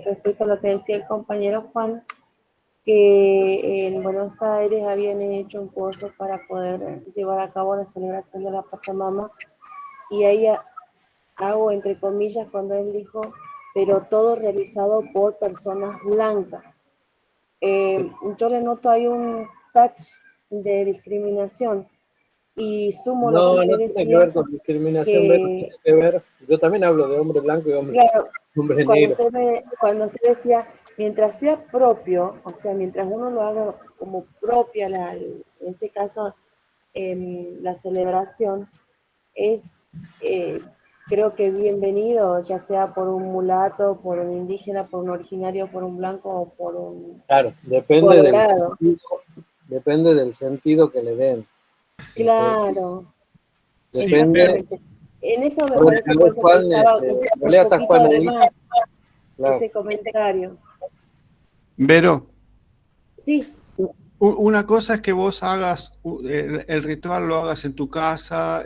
Respecto a lo que decía el compañero Juan, que en Buenos Aires habían hecho un curso para poder llevar a cabo la celebración de la Pachamama, y ahí hago entre comillas cuando él dijo, pero todo realizado por personas blancas. Sí. Yo le noto ahí un touch de discriminación, y sumo lo que No, usted no tiene que ver decía, con discriminación, Vero, tiene que que ver, yo también hablo de hombre blanco y claro, hombre negro. cuando usted decía, mientras sea propio, o sea, mientras uno lo haga como propia, en este caso, la celebración, es, creo que bienvenido, ya sea por un mulato, por un indígena, por un originario, por un blanco o por un Claro, colorado. depende del sentido que le den. Claro, Depende, exactamente. En eso me bueno, parece por eso que Juan, estaba en un realidad está poquito Juan de ahí, más claro. ese comentario. Vero, Sí, una cosa es que vos hagas el ritual, lo hagas en tu casa,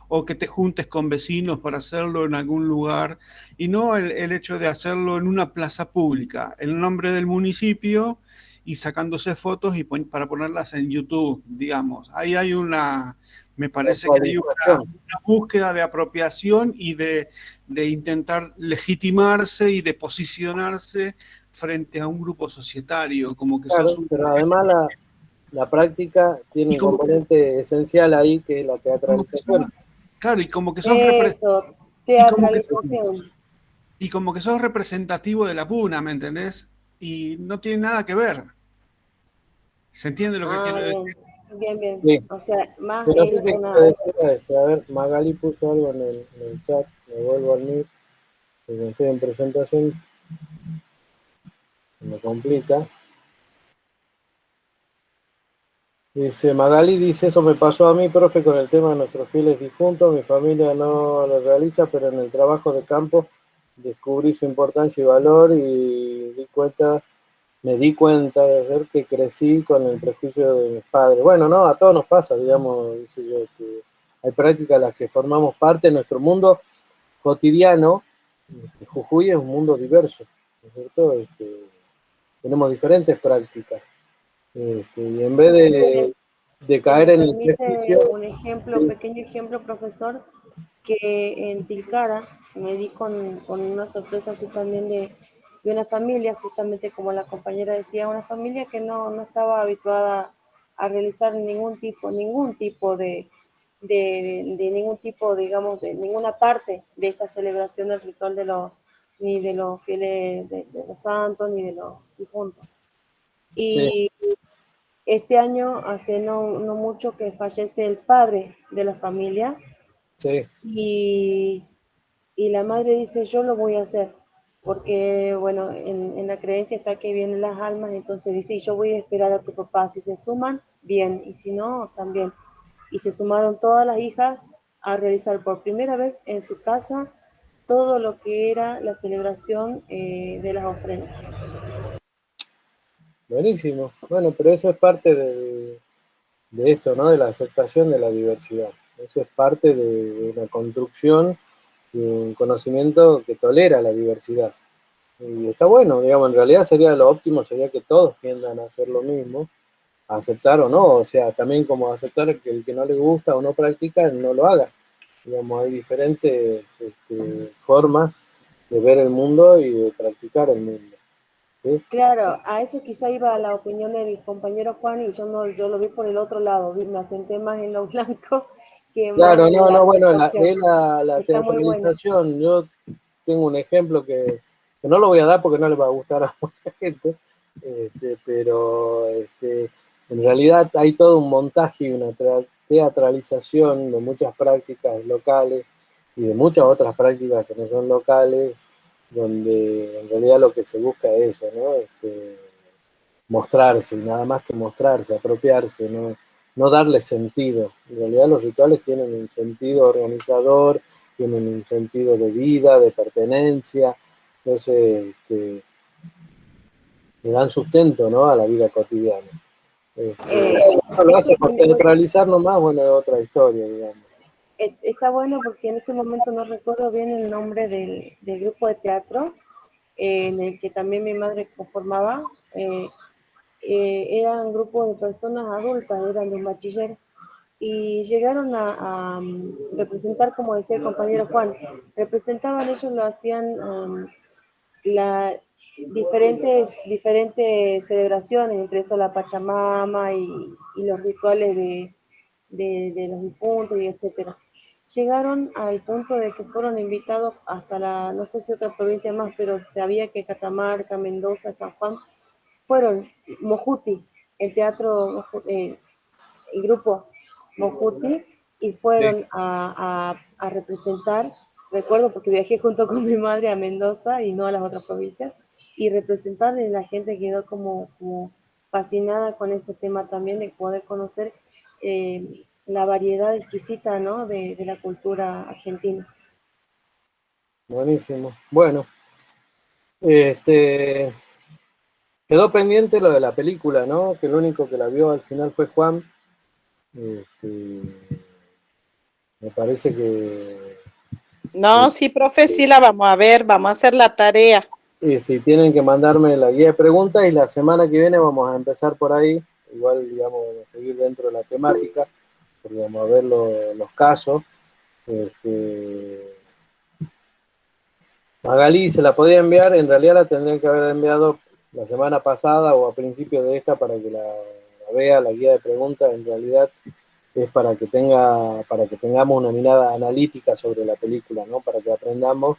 o que te juntes con vecinos para hacerlo en algún lugar, y no el hecho de hacerlo en una plaza pública, en nombre del municipio y sacándose fotos para ponerlas en YouTube, digamos. Ahí hay me parece que hay una búsqueda de apropiación y de intentar legitimarse y de posicionarse frente a un grupo societario, como que sos Claro, un... pero además la práctica tiene Y un como, componente esencial ahí, que es la como que teatralización. claro, y como que eso, y como que, teatralización. y como que sos representativo de la puna, ¿me entendés? Y no tiene nada que ver. ¿Se entiende lo que Ah, quiero decir? bien, bien, bien. Sí, O sea, más pero no sé es si una... quiero decir, a ver, Magali puso algo en el chat, me vuelvo al mí, porque estoy en presentación, me complica. Dice, Magali dice, eso me pasó a mí, profe, con el tema de nuestros fieles difuntos, mi familia no lo realiza, pero en el trabajo de campo descubrí su importancia y valor y me di cuenta de ver que crecí con el prejuicio de mis padres. Bueno, no, a todos nos pasa, digamos, dice yo, que hay prácticas a las que formamos parte de nuestro mundo cotidiano. Jujuy es un mundo diverso, ¿no es cierto? Tenemos diferentes prácticas. Y en vez Si me, de si caer me en el permite prejuicio, un ejemplo, un sí, pequeño ejemplo, profesor, que en Tilcara me di con una sorpresa así también de una familia, justamente como la compañera decía, una familia que no estaba habituada a realizar ningún tipo de ningún tipo, digamos, de ninguna parte de esta celebración del ritual ni de los fieles de los santos, ni de los difuntos. sí, Y este año, hace no mucho que fallece el padre de la familia, sí, y, y la madre dice, yo lo voy a hacer, porque bueno, en la creencia está que vienen las almas, entonces dice, y yo voy a esperar a tu papá, si se suman, bien, y si no, también. Y se sumaron todas las hijas a realizar por primera vez en su casa todo lo que era la celebración de las ofrendas. buenísimo. Bueno, pero eso es parte de esto, ¿no? De la aceptación de la diversidad. Eso es parte de una construcción y un conocimiento que tolera la diversidad. Y está bueno, digamos, en realidad sería lo óptimo, sería que todos tiendan a hacer lo mismo, a aceptar o no, o sea, también como aceptar que el que no le gusta o no practica, no lo haga. Digamos, hay diferentes formas de ver el mundo y de practicar el mundo. ¿Sí? Claro, a eso quizá iba la opinión de mi compañero Juan, y yo no, yo lo vi por el otro lado, me asenté más en lo blanco que más Claro, en no, la no, bueno, aceptación. es la Está muy bueno. teatralización. Yo tengo un ejemplo que no lo voy a dar porque no le va a gustar a mucha gente, pero en realidad hay todo un montaje y una teatralización de muchas prácticas locales y de muchas otras prácticas que no son locales, donde en realidad lo que se busca es eso, ¿no? Mostrarse, nada más que mostrarse, apropiarse, no darle sentido. En realidad los rituales tienen un sentido organizador, tienen un sentido de vida, de pertenencia. Entonces, le dan sustento, ¿no?, a la vida cotidiana. Eso lo hace Eso por también teatralizar nomás, bueno, es otra historia, digamos. está bueno porque en este momento no recuerdo bien el nombre del grupo de teatro en el que también mi madre conformaba. Eran grupos de personas adultas, eran de un bachiller, y llegaron a representar, como decía el compañero Juan, representaban, ellos lo hacían la, diferentes celebraciones, entre eso la Pachamama y los rituales de los difuntos y etcétera. Llegaron al punto de que fueron invitados hasta no sé si otra provincia más, pero sabía que Catamarca, Mendoza, San Juan, fueron Mojuti, el teatro, el grupo Mojuti, y Sí. fueron a representar, recuerdo porque viajé junto con mi madre a Mendoza y no a las otras provincias, y representar, y la gente quedó como fascinada con ese tema también, de poder conocer la variedad exquisita, ¿no?, de la cultura argentina. Buenísimo. Bueno, este, quedó pendiente lo de la película, ¿no? Que el único que la vio al final fue Juan. Este, me parece que No, sí, profe, sí la vamos a ver, vamos a hacer la tarea. tienen que mandarme la guía de preguntas y la semana que viene vamos a empezar por ahí. Igual, digamos, a seguir dentro de la temática, porque vamos a ver los casos. Este, Magalí se la podía enviar, en realidad la tendrían que haber enviado la semana pasada o a principios de esta para que la vea, la guía de preguntas. En realidad es para que tengamos una mirada analítica sobre la película, ¿no? Para que aprendamos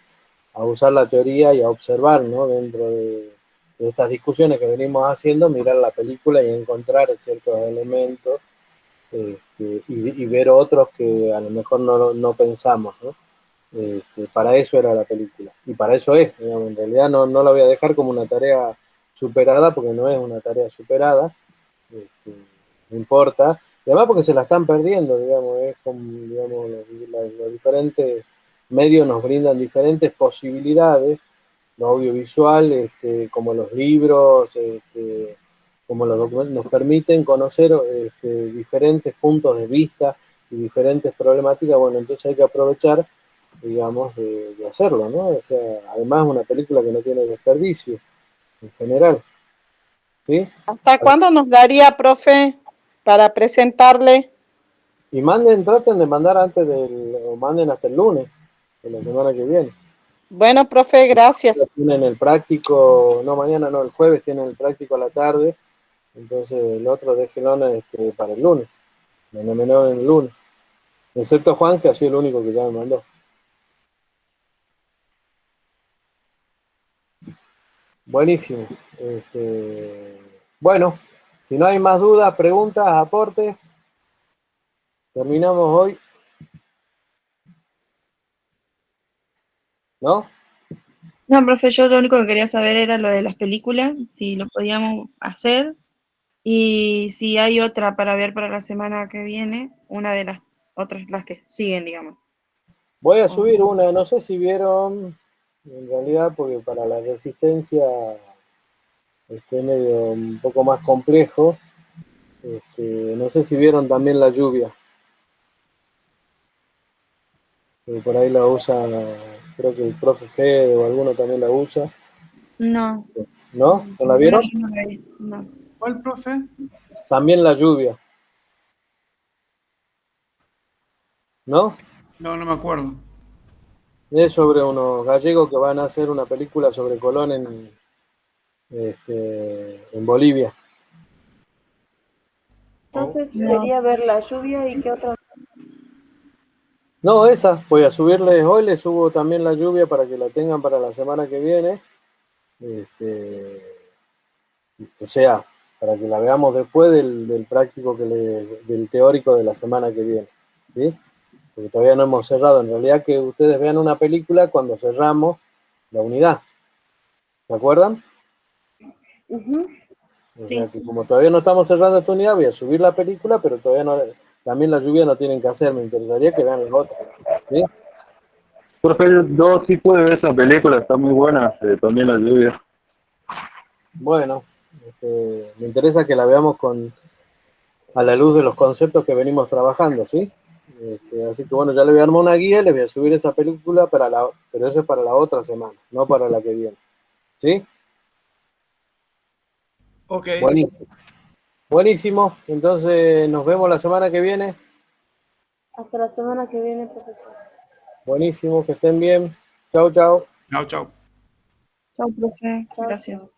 a usar la teoría y a observar, ¿no?, dentro de estas discusiones que venimos haciendo, mirar la película y encontrar ciertos elementos, y ver otros que a lo mejor no pensamos, ¿no? Para eso era la película, y para eso es, digamos, en realidad no la voy a dejar como una tarea superada, porque no es una tarea superada, no importa, y además porque se la están perdiendo, digamos, es como, digamos, los diferentes medios nos brindan diferentes posibilidades, lo audiovisual, como los libros, como los documentos, nos permiten conocer diferentes puntos de vista y diferentes problemáticas. Bueno, entonces hay que aprovechar, digamos, de hacerlo, ¿no? O sea, además es una película que no tiene desperdicio, en general, ¿sí? ¿Hasta cuándo nos daría, profe, para presentarle? Y traten de mandar o manden hasta el lunes de la semana que viene. Bueno, profe, gracias. Tienen el práctico, no mañana, no, el jueves tienen el práctico a la tarde, entonces el otro déjenlo para el lunes, mándamelo en el lunes, excepto Juan, que ha sido el único que ya me mandó. Buenísimo. Bueno, si no hay más dudas, preguntas, aportes, terminamos hoy. ¿No? No, profe, yo lo único que quería saber era lo de las películas, si lo podíamos hacer y si hay otra para ver para la semana que viene, una de las otras, las que siguen, digamos. Voy a subir una, no sé si vieron, en realidad, porque para la resistencia medio un poco más complejo. No sé si vieron también La Lluvia. Por ahí la usa, creo que el profe Fede o alguno también la usa. No. ¿No? ¿No la vieron? No, yo no la vi, no. ¿Cuál, profe? También La Lluvia. ¿No? No, no me acuerdo. Es sobre unos gallegos que van a hacer una película sobre Colón en Bolivia. Entonces sería ver La Lluvia y qué otra. No, esa, voy a subirles hoy, les subo también La Lluvia para que la tengan para la semana que viene. O sea, para que la veamos después del práctico del teórico de la semana que viene, ¿sí? Porque todavía no hemos cerrado. En realidad que ustedes vean una película cuando cerramos la unidad. ¿Se acuerdan? Uh-huh. O sea que como todavía no estamos cerrando esta unidad, voy a subir la película, pero todavía no, también La Lluvia no tienen que hacer. Me interesaría que vean la otra, ¿sí? Profe, yo sí pude ver esa película, está muy buena, también La Lluvia. Bueno, Me interesa que la veamos a la luz de los conceptos que venimos trabajando, ¿sí? Así que bueno, ya le voy a armar una guía, le voy a subir esa película, pero eso es para la otra semana, no para la que viene. ¿Sí? Ok. Buenísimo. Buenísimo. Entonces nos vemos la semana que viene. Hasta la semana que viene, profesor. Buenísimo, que estén bien. Chau, chau. Chao, chao. Chao, profe. Chao, Gracias. chao.